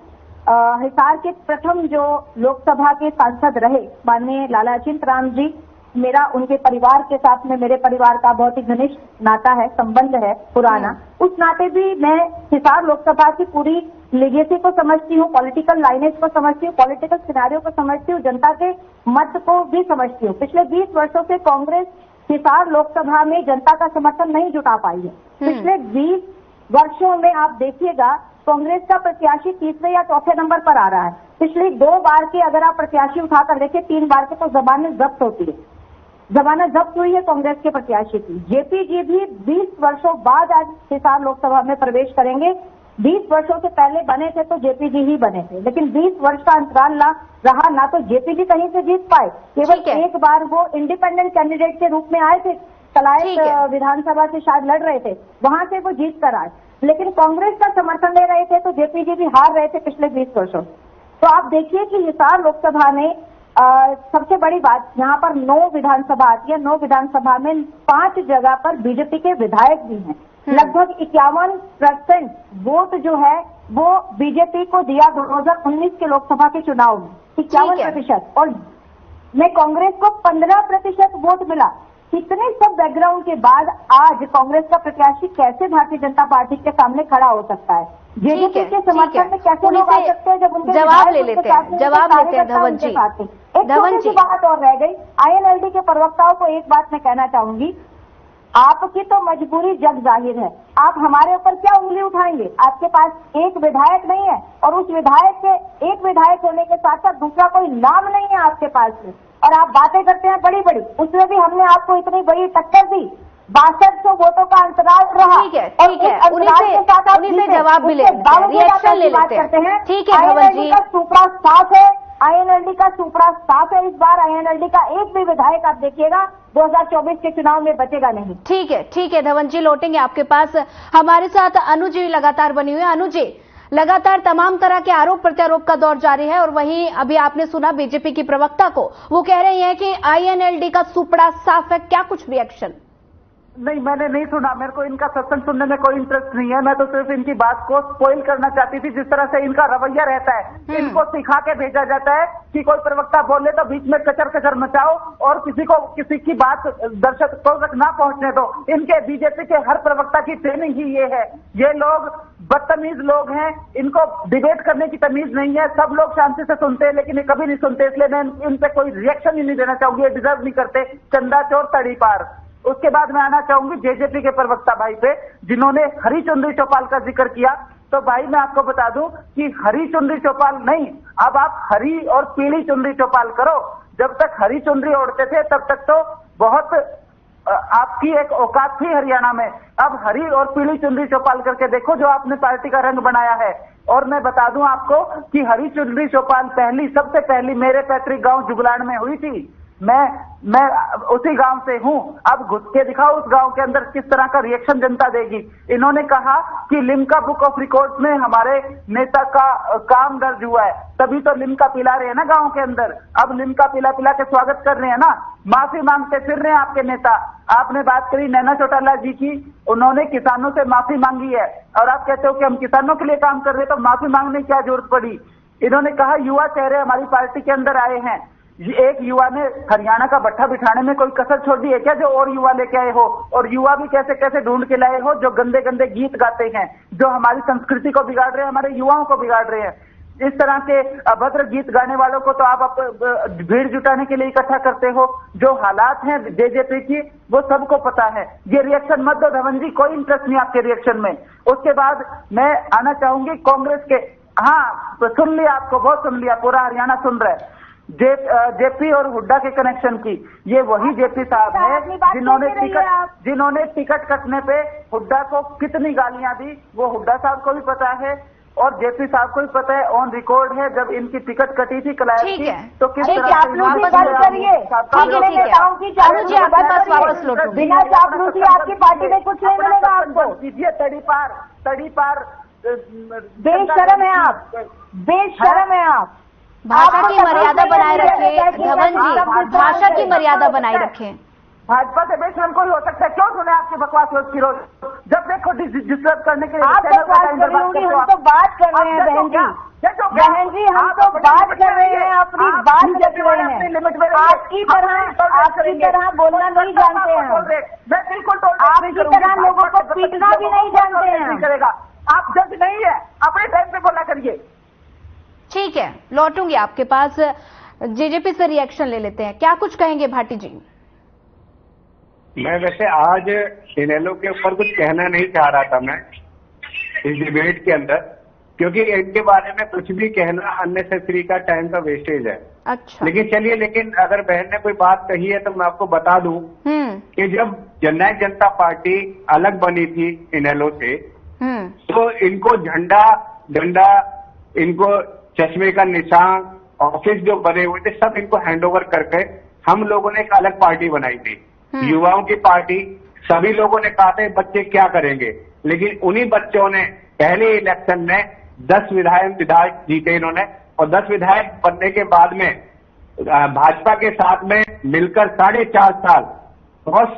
हिसार के प्रथम जो लोकसभा के सांसद रहे माननीय लाला अचिंत राम जी, मेरा उनके परिवार के साथ में मेरे परिवार का बहुत ही घनिष्ठ नाता है, संबंध है पुराना। उस नाते भी मैं हिसार लोकसभा की पूरी लीगेसी को समझती हूँ, पॉलिटिकल लाइनेज को समझती हूँ, पॉलिटिकल सिनेरियो को समझती हूँ, जनता के मत को भी समझती हूँ। पिछले 20 वर्षों से कांग्रेस हिसार लोकसभा में जनता का समर्थन नहीं जुटा पाई है। पिछले 20 वर्षों में आप देखिएगा कांग्रेस का प्रत्याशी तीसरे या चौथे नंबर पर आ रहा है। पिछली 2 बार के अगर आप प्रत्याशी उठाकर देखिए, 3 बार के तो जमानत जब्त होती है, जमानत जब्त हुई है कांग्रेस के प्रत्याशी की। जेपी जी भी 20 वर्षों बाद आज हिसार लोकसभा में प्रवेश करेंगे। 20 वर्षों से पहले बने थे तो जेपी जी ही बने थे, लेकिन 20 वर्ष का अंतराल रहा, ना तो जेपी जी कहीं से जीत पाए, केवल एक बार वो इंडिपेंडेंट कैंडिडेट के रूप में आए थे, कलायत विधानसभा से शायद लड़ रहे थे, वहां से वो जीत कर आए, लेकिन कांग्रेस का समर्थन दे रहे थे तो जेपी जी भी हार रहे थे पिछले 20 वर्षों। तो आप देखिए कि हिसार लोकसभा में सबसे बड़ी बात, यहाँ पर 9 विधानसभा आती है, 9 विधानसभा में 5 जगह पर बीजेपी के विधायक भी हैं। लगभग 51% वोट जो है वो बीजेपी को दिया 2019 के लोकसभा के चुनाव में, 51%, और में कांग्रेस को 15% वोट मिला। इतने सब बैकग्राउंड के बाद आज कांग्रेस का प्रत्याशी कैसे भारतीय जनता पार्टी के सामने खड़ा हो सकता है? जेजेपी के समर्थन में कैसे लोग आ सकते हैं जब उनके जवाब ले लेते हैं धवन जी। एक छोटी सी बात और रह गई, आईएनएलडी के प्रवक्ताओं को एक बात मैं कहना चाहूंगी, आपकी तो मजबूरी जग जाहिर है, आप हमारे ऊपर क्या उंगली उठाएंगे? आपके पास एक विधायक नहीं है, और उस विधायक के एक विधायक होने के साथ साथ दूसरा कोई नाम नहीं है आपके पास में, और आप बातें करते हैं बड़ी बड़ी। उसमें भी हमने आपको इतनी बड़ी टक्कर दी, 6200 वोटों का अंतराल रहा। ठीक है, उन्हीं से जवाब भी ले लेते हैं, रिएक्शन ले लेते हैं। ठीक है धवन जी, का सुपड़ा साफ है, आईएनएलडी का सुपड़ा साफ है। इस बार आईएनएलडी का एक भी विधायक आप देखिएगा 2024 के चुनाव में बचेगा नहीं। ठीक है धवन जी, लौटेंगे आपके पास। हमारे साथ अनु जी लगातार बनी हुई है। अनु जी, लगातार तमाम तरह के आरोप प्रत्यारोप का दौर जारी है, और वहीं अभी आपने सुना बीजेपी की प्रवक्ता को, वो कह रही हैं कि आईएनएलडी का सुपड़ा साफ है, क्या कुछ रिएक्शन? नहीं, मैंने नहीं सुना, मेरे को इनका सत्संग सुनने में कोई इंटरेस्ट नहीं है। मैं तो सिर्फ इनकी बात को स्पॉइल करना चाहती थी, जिस तरह से इनका रवैया रहता है। इनको सिखा के भेजा जाता है कि कोई प्रवक्ता बोले तो बीच में कचर कचर मचाओ और किसी की बात दर्शकों तक ना पहुंचने दो। इनके बीजेपी के हर प्रवक्ता की ट्रेनिंग ही ये है। ये लोग बदतमीज लोग हैं, इनको डिबेट करने की तमीज नहीं है। सब लोग शांति से सुनते हैं, लेकिन ये कभी नहीं सुनते, इसलिए मैं इन पे कोई रिएक्शन ही नहीं देना चाहूंगी। ये डिजर्व नहीं करते, चंदा चोर तड़ी पार। उसके बाद मैं आना चाहूंगी जेजेपी के प्रवक्ता भाई पे, जिन्होंने हरी चुनरी चौपाल का जिक्र किया। तो भाई मैं आपको बता दूं कि हरी चुनरी चौपाल नहीं, अब आप हरी और पीली चुनरी चौपाल करो। जब तक हरी चुनरी ओढ़ते थे तब तक तो बहुत आपकी एक औकात थी हरियाणा में। अब हरी और पीली चुनरी चौपाल करके देखो जो आपने पार्टी का रंग बनाया है। और मैं बता दूं आपको कि हरी चुनरी चौपाल सबसे पहली मेरे पैतृक गांव जुगलान में हुई थी। मैं उसी गांव से हूं। अब घुस के दिखाओ उस गांव के अंदर किस तरह का रिएक्शन जनता देगी। इन्होंने कहा कि लिम्का बुक ऑफ रिकॉर्ड्स में हमारे नेता का काम दर्ज हुआ है, तभी तो लिम्का पिला रहे हैं ना गांव के अंदर। अब लिम्का पिला के स्वागत कर रहे हैं ना, माफी मांगते फिर रहे हैं आपके नेता। आपने बात करी नैना चौटाला जी की, उन्होंने किसानों से माफी मांगी है, और आप कहते हो कि हम किसानों के लिए काम कर रहे हैं, तो माफी मांगने की क्या जरूरत पड़ी। इन्होंने कहा युवा चेहरे हमारी पार्टी के अंदर आए हैं, एक युवा ने हरियाणा का भट्ठा बिठाने में कोई कसर छोड़ दी है क्या, जो और युवा लेके आए हो? और युवा भी कैसे कैसे ढूंढ के लाए हो जो गंदे गंदे गीत गाते हैं, जो हमारी संस्कृति को बिगाड़ रहे हैं, हमारे युवाओं को बिगाड़ रहे हैं। इस तरह के अभद्र गीत गाने वालों को तो आप भीड़ जुटाने के लिए इकट्ठा करते हो। जो हालात हैं जेजेपी की वो सबको पता है। ये रिएक्शन मत दो धवन जी, कोई इंटरेस्ट नहीं आपके रिएक्शन में। उसके बाद मैं आना चाहूंगी कांग्रेस के, हाँ सुन लिया, आपको बहुत सुन लिया, पूरा हरियाणा सुन रहा है। जेपी और हुड्डा के कनेक्शन की, ये वही जेपी साहब है जिन्होंने टिकट कटने पे हुड्डा को कितनी गालियां दी, वो हुड्डा साहब को भी पता है और जेपी साहब को भी पता है, ऑन रिकॉर्ड है। जब इनकी टिकट कटी थी कलायत की, तो किस तरह बिना चापलूसी आपकी पार्टी में कुछ नहीं मिलेगा आपको। कीजिए तड़ी पार बेशरम है आप, बेशरम है आप। भाषा की मर्यादा बनाए रखें धवन जी, भाषा की मर्यादा बनाए रखें। भाजपा से बेशरम कोई हो सकता है? क्यों सुने आपकी बकवास रोज की रोज? जब देखो डिस्टर्ब करने के लिए आप बकवास कर रही होंगी, हम तो बात कर रहे हैं बहन जी। बहन जी हम तो बात कर रहे हैं, अपनी बात रख रहे हैं। आपकी तरह बोलना नहीं जानते हैं, मैं बिल्कुल आपकी तरह लोगों को पीटना भी नहीं जानते हैं। करेगा आप जज नहीं है, अपने टाइम पे बोला करिए। ठीक है, लौटूंगी आपके पास। जेजेपी से रिएक्शन ले लेते हैं, क्या कुछ कहेंगे भाटी जी? मैं वैसे आज इनेलो के ऊपर कुछ कहना नहीं चाह रहा था मैं इस डिबेट के अंदर, क्योंकि इनके बारे में कुछ भी कहना अननेसेसरी का टाइम का वेस्टेज है। अच्छा। लेकिन अगर बहन ने कोई बात कही है तो मैं आपको बता दूं कि जब जननायक जनता पार्टी अलग बनी थी इनेलो से, तो इनको झंडा डंडा, इनको चश्मे का निशान, ऑफिस जो बने हुए थे, सब इनको हैंडओवर करके हम लोगों ने एक अलग पार्टी बनाई थी, युवाओं की पार्टी। सभी लोगों ने कहा था बच्चे क्या करेंगे, लेकिन उन्हीं बच्चों ने पहले इलेक्शन में 10 विधायक जीते इन्होंने, और 10 विधायक बनने के बाद में भाजपा के साथ में मिलकर 4.5 साल बहुत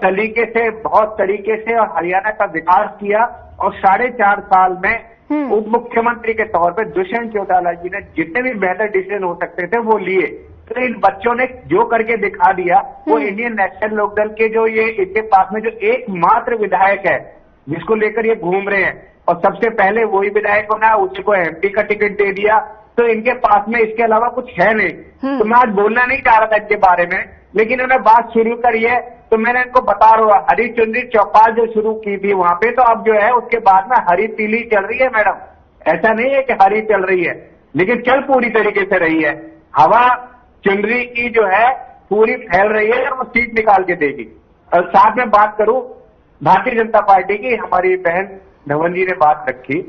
तरीके से और हरियाणा का विकास किया। और 4.5 साल में उप मुख्यमंत्री के तौर पे दुष्यंत चौटाला जी ने जितने भी बेहतर डिसीजन हो सकते थे वो लिए। तो इन बच्चों ने जो करके दिखा दिया, वो इंडियन नेशनल लोकदल के जो ये इनके पास में जो एकमात्र विधायक है जिसको लेकर ये घूम रहे हैं, और सबसे पहले वही विधायक होना, उसी को एमपी का टिकट दे दिया, तो इनके पास में इसके अलावा कुछ है नहीं। तो मैं आज बोलना नहीं चाह रहा था इनके बारे में, लेकिन उन्होंने बात शुरू करी है तो मैंने इनको बता रहा, हरी चुनरी चौपाल जो शुरू की थी वहां पे, तो अब जो है उसके बाद में हरी पीली चल रही है मैडम। ऐसा नहीं है कि हरी चल रही है, लेकिन चल पूरी तरीके से रही है। हवा चुनरी की जो है पूरी फैल रही है और वो सीट निकाल के देगी। और साथ में बात करूं भारतीय जनता पार्टी की, हमारी बहन धवन जी ने बात रखी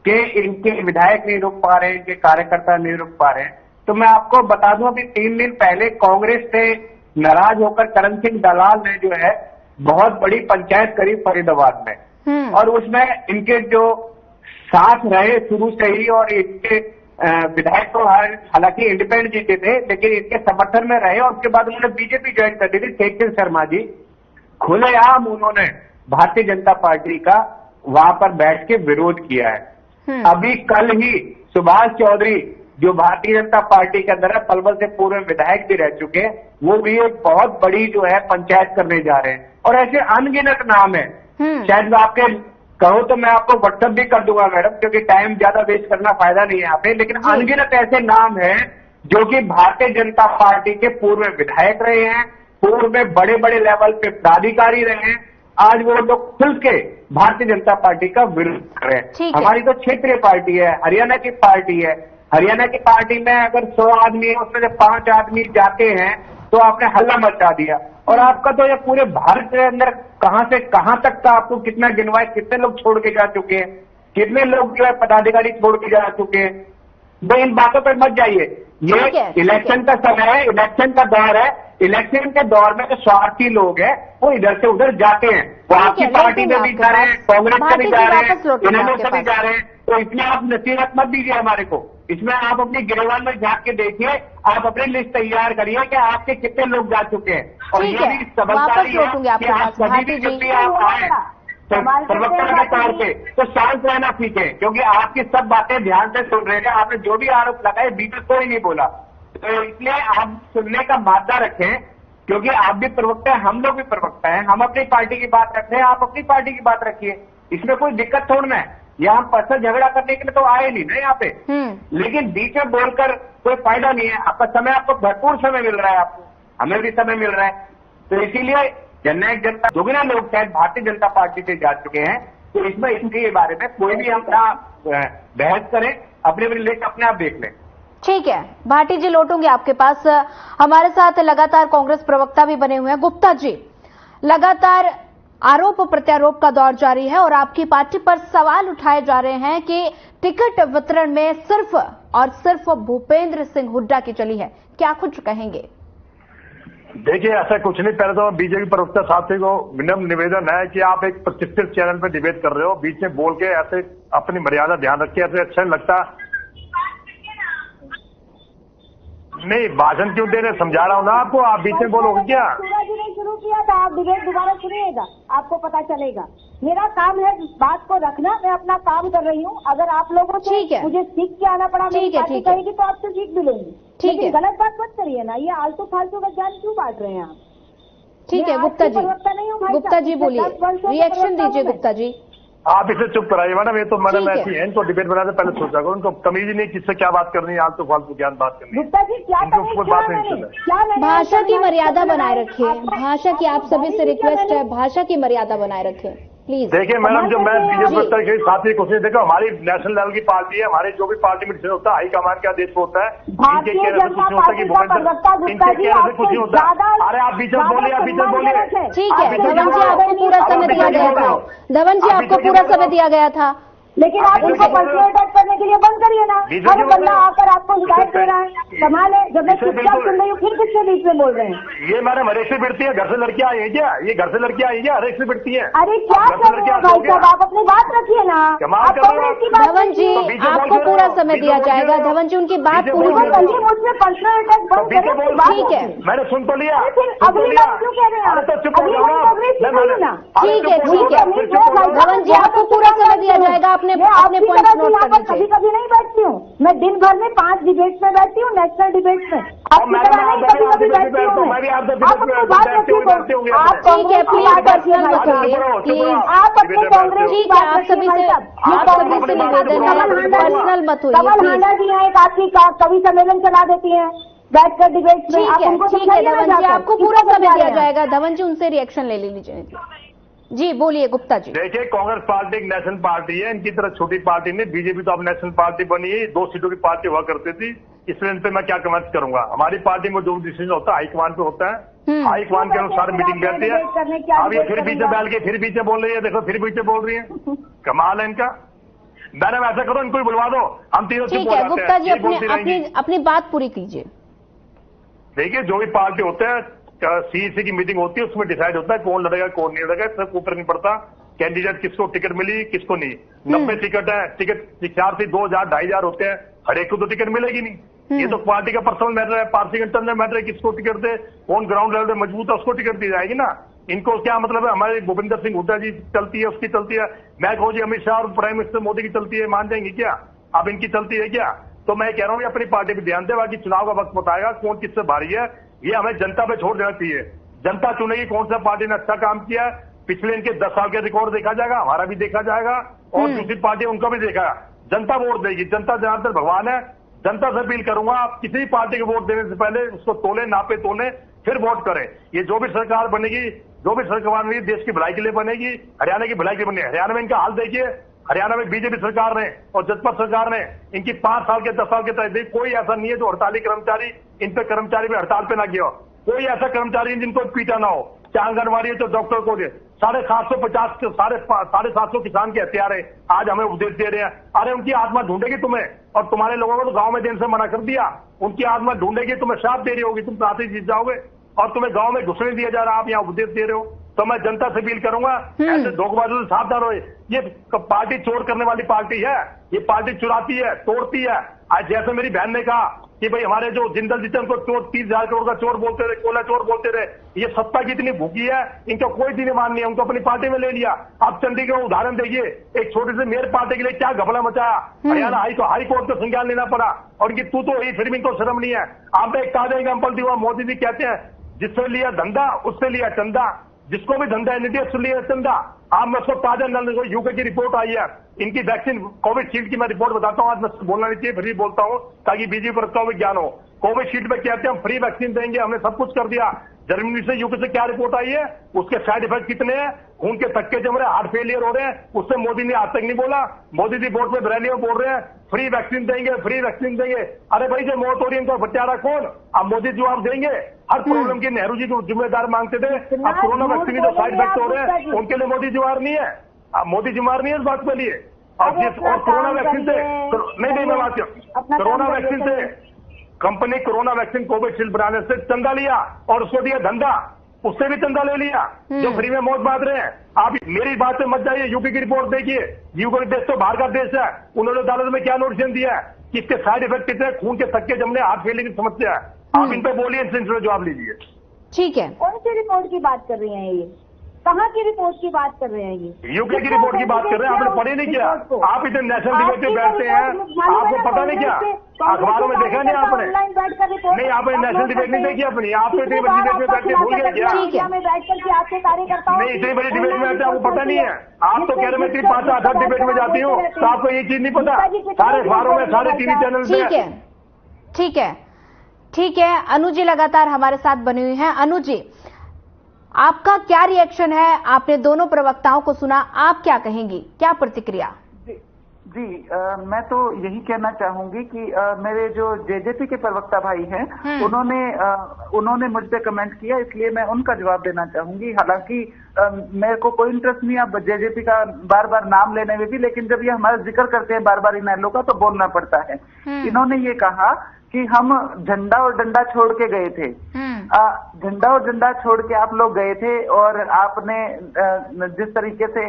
कि इनके विधायक नहीं रुक पा रहे हैं, इनके कार्यकर्ता नहीं रुक पा रहे हैं, तो मैं आपको बता दूं अभी 3 दिन पहले कांग्रेस से नाराज होकर करण सिंह दलाल ने जो है बहुत बड़ी पंचायत करी फरीदाबाद में, और उसमें इनके जो साथ रहे शुरू से ही, और इनके विधायक तो हालांकि इंडिपेंडेंट जीते थे लेकिन इनके समर्थन में रहे, और उसके बाद उन्होंने बीजेपी ज्वाइन कर दी थी। तेजस्वी शर्मा जी खुलेआम उन्होंने भारतीय जनता पार्टी का वहां पर बैठ के विरोध किया है। अभी कल ही सुभाष चौधरी जो भारतीय जनता पार्टी के अंदर है, पलवल से पूर्व विधायक भी रह चुके हैं, वो भी एक बहुत बड़ी जो है पंचायत करने जा रहे हैं। और ऐसे अनगिनत नाम है, शायद मैं आपके कहो तो मैं आपको व्हाट्सएप भी कर दूंगा मैडम, क्योंकि टाइम ज्यादा वेस्ट करना फायदा नहीं है यहाँ पे, लेकिन अनगिनत ऐसे नाम हैं जो कि भारतीय जनता पार्टी के पूर्व विधायक रहे हैं, पूर्व में बड़े बड़े लेवल पे पदाधिकारी रहे हैं, आज वो लोग खुल के भारतीय जनता पार्टी का विरोध कर रहे हैं। हमारी तो क्षेत्रीय पार्टी है, हरियाणा की पार्टी है, हरियाणा की पार्टी में अगर 100 आदमी है उसमें से 5 आदमी जाते हैं तो आपने हल्ला मचा दिया। और आपका तो ये पूरे भारत के अंदर कहां से कहां तक का आपको कितना गिनवाए, कितने लोग छोड़ के जा चुके हैं, कितने लोग जो है पदाधिकारी छोड़ के जा चुके हैं। तो इन बातों पर मत जाइए, ये इलेक्शन का समय है, इलेक्शन का दौर है, इलेक्शन के दौर में जो स्वार्थी लोग हैं वो इधर से उधर जाते हैं, वो आपकी पार्टी में भी जा रहे हैं, कांग्रेस में भी जा रहे हैं, इनेलो से भी जा रहे हैं। तो इसमें आप नसीहत मत दीजिए हमारे को, इसमें आप अपनी गिरवान में झांक के देखिए, आप अपनी लिस्ट तैयार करिए कि आपके कितने लोग जा चुके हैं। और ये भी समझदारी है कि आप कभी भी जब भी आप आए तो प्रवक्ता के तौर पे तो शांत रहना सीखें, क्योंकि आपकी सब बातें ध्यान से सुन रहे हैं। आपने जो भी आरोप लगाए बीच में कोई नहीं बोला, तो इसलिए हम सुनने का मादा रखें, क्योंकि आप भी प्रवक्ता है, हम लोग भी प्रवक्ता हैं। हम अपनी पार्टी की बात रखते हैं, आप अपनी पार्टी की बात रखिए, इसमें कोई दिक्कत थोड़ी है। यहाँ हम पर्सनल झगड़ा करने के लिए तो आए नहीं ना यहाँ पे, लेकिन बीच में बोलकर कोई फायदा नहीं है। आपका समय, आपको भरपूर समय मिल रहा है, आपको, हमें भी समय मिल रहा है। तो इसीलिए जननायक जनता दोगुना लोग शायद भारतीय जनता पार्टी से जा चुके हैं, तो इसमें इसके बारे में कोई भी हम ना बहस करें, अपने लिस्ट अपने आप देख लें। ठीक है, भाटी जी लौटूंगे आपके पास। हमारे साथ लगातार कांग्रेस प्रवक्ता भी बने हुए हैं। गुप्ता जी, लगातार आरोप प्रत्यारोप का दौर जारी है और आपकी पार्टी पर सवाल उठाए जा रहे हैं कि टिकट वितरण में सिर्फ और सिर्फ भूपेंद्र सिंह हुड्डा की चली है। क्या कुछ कहेंगे? देखिए, ऐसा कुछ नहीं। पहले तो बीजेपी प्रवक्ता साथी को विनम्र निवेदन है कि आप एक प्रतिष्ठित चैनल पर डिबेट कर रहे हो, बीच में बोल के ऐसे अपनी मर्यादा ध्यान रखिए, ऐसे अच्छा नहीं लगता। नहीं, भाषण क्यों दे रहे, समझा रहा हूँ ना आपको, आप बीच में बोलोगे क्या? सूरज जी ने शुरू किया था, आप डिबेट दोबारा सुनिएगा, आपको पता चलेगा। मेरा काम है बात को रखना, मैं अपना काम कर रही हूँ। अगर आप लोगों से मुझे सीख के आना पड़ा, मेरी पार्टी कहेगी तो आपसे सीख भी लेंगी। ठीक है, गलत बात मत करिए ना, ये आलतू फालतू का ज्ञान क्यों बांट रहे हैं आप? ठीक है गुप्ता जी, गुप्ता जी बोलिए, रिएक्शन दीजिए गुप्ता जी। आप इसे चुप कराइए मैडम, ये तो मैडम ऐसी है, इनको डिबेट बनाने से पहले सोचा करो, उनको तमीज ही नहीं किससे क्या बात करनी है, आलतू फालतू ज्ञान बात करनी है। गुप्ता जी क्या बात नहीं, भाषा की मर्यादा बनाए रखिए, भाषा की आप सभी से रिक्वेस्ट है, भाषा की मर्यादा बनाए रखें प्लीज। देखिए मैडम, जो मैं बीजेपी के साथी कुछ नहीं, देखो हमारी नेशनल लेवल की पार्टी है, हमारे जो भी पार्टी में डिसीजन होता है हाईकमान का आदेश होता है, इनके कहने से कुछ नहीं होता कि इनके कहने से कुछ नहीं होता। अरे आप बीच में बोलिए, आप बीच में बोलिए। ठीक है धवन जी, आपको पूरा समय दिया गया था। धवन जी, आपको पूरा समय दिया गया था, लेकिन आप उनको पर्सनल अटैक करने के लिए बंद करिए ना। हर बंदा आकर आपको हिदायत दे रहा है, संभाले। जब मैं चुपचाप सुन रही हूँ फिर किससे बीच में बोल रहे हैं? ये मैडम हरेक से बिड़ती है, घर से लड़कियां आई है क्या? ये घर से लड़कियां आई है, हरेक से बिड़ती है। अरे क्या कर रहे हैं भाई साहब, आप अपनी बात रखिए ना। धवन जी, आपको पूरा समय दिया जाएगा। धवन जी, उनकी बात पूरी करिए, मुझसे पर्सनल अटैक बंद करें। ठीक है, मैंने सुन तो लिया, फिर अगली बात क्यों कह रहे हैं आप? ठीक है ठीक है, धवन जी आपको पूरा समय दिया जाएगा, अपने पॉइंट नोट कर लीजिए। कभी कभी नहीं बैठती हूँ मैं, दिन भर में 5 डिबेट्स में बैठती हूँ, नेशनल डिबेट्स में। आपकी तरह नहीं कभी कभी बैठती हूँ मैं। आप अपनी बात रखिए, आप ठीक है, प्लीज पर्सनल मत होइए प्लीज। आप अपनी कांग्रेस ठीक है, आप सभी से निवेदन है, पर्सनल मत होइए कमल हांडा जी हैं, एक आपकी कवि सम्मेलन चला देती हैं बैठकर डिबेट्स में। ठीक है धवन जी, आपको पूरा समय दिया जाएगा। धवन जी, उनसे रिएक्शन ले लीजिए जी। बोलिए गुप्ता जी। देखिए, कांग्रेस पार्टी एक नेशनल पार्टी है, इनकी तरह छोटी पार्टी नहीं। बीजेपी तो अब नेशनल पार्टी बनी है, 2 सीटों की पार्टी हुआ करती थी, इसलिए इन पे मैं क्या कमेंट करूंगा। हमारी पार्टी में जो डिसीजन होता है हाईकमान पे होता है, हाईकमान के अनुसार मीटिंग रहती है। अब ये फिर बीच में बैठ के फिर बीच में बोल रही है, देखो फिर बीच में बोल रही है, कमाल है इनका। मैडम ऐसा करो, इनको बुलवा दो, हम तीनों चुप हो जाते हैं। गुप्ता जी, अपनी बात पूरी कीजिए। देखिए, जो भी पार्टी होते हैं, सीईसी की मीटिंग होती है, उसमें डिसाइड होता है कौन लड़ेगा कौन नहीं लड़ेगा, सब ऊपर नहीं पड़ता कैंडिडेट किसको टिकट मिली किसको नहीं। 90 टिकट है, टिकट 4 से 2000 2500 होते हैं, हर एक को तो टिकट मिलेगी नहीं। ये तो पार्टी का पर्सनल मैटर है, पार्टी का इंटरनल मैटर है, किसको टिकट दे, कौन ग्राउंड लेवल पे मजबूत है उसको टिकट दी जाएगी ना। इनको क्या मतलब है, हमारे भूपेंद्र सिंह हुड्डा जी चलती है, उसकी चलती है, मैं कहूँ जी अमित शाह और प्राइम मिनिस्टर मोदी की चलती है, मान जाएंगे क्या? अब इनकी चलती है क्या? तो मैं कह रहा हूँ अपनी पार्टी पे ध्यान दे, बाकी चुनाव का वक्त बताएगा कौन किससे भारी है, ये हमें जनता पे छोड़ देना चाहिए। जनता चुनेगी कौन सा पार्टी ने अच्छा काम किया है, पिछले इनके 10 साल के रिकॉर्ड देखा जाएगा, हमारा भी देखा जाएगा और दूसरी पार्टी उनका भी देखा। जनता वोट देगी, जनता जनार्दन भगवान है। जनता से अपील करूंगा, आप किसी भी पार्टी को वोट देने से पहले उसको तोले नापे तोले फिर वोट करें। ये जो भी सरकार बनेगी, जो भी सरकार बनेगी देश की भलाई के लिए बनेगी, हरियाणा की भलाई के लिए बनेगी। हरियाणा में इनका हाल देखिए, हरियाणा में बीजेपी सरकार ने और जसपा सरकार ने इनकी 5 साल के 10 साल के तहत कोई ऐसा नहीं है जो हड़ताली कर्मचारी इन पे कर्मचारी पे हड़ताल पे ना गया हो। कोई ऐसा कर्मचारी जिनको पीटा ना हो, चाहे आंगनबाड़ी है तो डॉक्टर को दे। 750 किसान के हत्यारे आज हमें उपदेश दे रहे हैं। अरे उनकी आत्मा ढूंढेगी तुम्हें, और तुम्हारे लोगों को तो गांव में देने से मना कर दिया। उनकी आत्मा ढूंढेगी, तुम्हें श्राप दे रही होगी, तुम साथ ही जीत जाओगे और तुम्हें गांव में घुसने दिया जा रहा, आप यहाँ उपदेश दे रहे हो। तो मैं जनता से अपील करूंगा, ऐसे धोखेबाजों से सावधान रहो। ये पार्टी चोर करने वाली पार्टी है, ये पार्टी चुराती है, तोड़ती है, आज जैसे मेरी बहन ने कहा कि भाई हमारे जो जिंदल जीतन को चोर 30,000 करोड़ का चोर बोलते रहे, कोला चोर बोलते रहे, ये सत्ता की इतनी भूखी है, इनका कोई दिनमान नहीं है, उनको अपनी पार्टी में ले लिया। आप चंडीगढ़ का उदाहरण देखिए, एक छोटे से मेयर पार्टी के लिए क्या घपला मचाया, हरियाणा हाई कोर्ट को संज्ञान लेना पड़ा, और कि तू तो ही फिर भी इनको शर्म नहीं है। आपने एक ताजा एग्जाम्पल दिया, मोदी जी कहते हैं जिससे लिया धंधा उससे लिया चंदा, जिसको भी धंधा है निधि उससे लिया चंदा। आप मैं उसको ताजा यूके की रिपोर्ट आई है, इनकी वैक्सीन कोविशील्ड की मैं रिपोर्ट बताता हूं, आज मैं बोलना नहीं चाहिए फिर भी बोलता हूं ताकि बीजेपी पर इसका विज्ञान हो। कोविशील्ड में कहते हैं हम फ्री वैक्सीन देंगे, हमने सब कुछ कर दिया। जर्मनी से यूके से क्या रिपोर्ट आई है, उसके साइड इफेक्ट कितने हैं, खून के थक्के जम रहे हैं, हार्ट फेलियर हो रहे हैं, उससे मोदी ने आज तक नहीं बोला। मोदी जी बोर्ड में रैली में बोल रहे हैं फ्री वैक्सीन देंगे, फ्री वैक्सीन देंगे। अरे भाई जो मौत हो रही है इनको बचारा कौन? अब मोदी जवाब देंगे। हर प्रॉब्लम की नेहरू जी को जिम्मेदार मांगते थे, अब कोरोना वैक्सीन जो साइड इफेक्ट हो रहे हैं उनके लिए मोदी जिम्मेदार नहीं है। अब मोदी जिम्मेदार नहीं है इस बात के लिए। और कोरोना वैक्सीन से नहीं मैं बात कोरोना वैक्सीन से कंपनी कोरोना वैक्सीन कोविशील्ड बनाने से चंदा लिया और उसको दिया धंधा, उससे भी चंदा ले लिया जो फ्री में मौत बांट रहे हैं। आप मेरी बात से मत जाइए, यूपी की रिपोर्ट देखिए, यूपी देश तो बाहर का देश है, उन्होंने अदालत में क्या नोटिस दिया है कि इसके साइड इफेक्ट कितने, खून के थक्के जमने, हार्ट फेलियर की समस्या है। आप इन पे बोलिए, इनसे जवाब लीजिए। ठीक है, कौन सी रिपोर्ट की बात कर रही हैं ये? कहाँ की रिपोर्ट की बात कर रहे हैं ये? यूके की रिपोर्ट की बात कर रहे हैं, आपने पढ़ी नहीं क्या? आप इतने नेशनल डिबेट में बैठते हैं, आपको पता नहीं क्या? अखबारों में देखा नहीं आपने? नहीं, आपने नेशनल डिबेट नहीं देखी अपनी, आप तो इतनी बड़ी डिबेट में बैठते भूल गए क्या? नहीं, इतनी बड़ी डिबेट में बैठते आपको पता नहीं है? आप तो कह रहे मैं 5-8 डिबेट में जाती हूँ, तो आपको ये चीज नहीं पता? सारे अखबारों में, सारे टीवी चैनल में। ठीक है, अनु जी लगातार हमारे साथ बनी हुई हैं। अनु जी, आपका क्या रिएक्शन है? आपने दोनों प्रवक्ताओं को सुना, आप क्या कहेंगी, क्या प्रतिक्रिया? जी मैं तो यही कहना चाहूंगी कि मेरे जो जेजेपी के प्रवक्ता भाई हैं उन्होंने मुझ पे कमेंट किया, इसलिए मैं उनका जवाब देना चाहूंगी। हालांकि मेरे को कोई इंटरेस्ट नहीं अब जेजेपी का बार बार नाम लेने में भी, लेकिन जब ये हमारा जिक्र करते हैं बार बार इनेलो का तो बोलना पड़ता है। इन्होंने ये कहा कि हम झंडा और डंडा छोड़ के गए थे। झंडा और डंडा छोड़ के आप लोग गए थे और आपने जिस तरीके से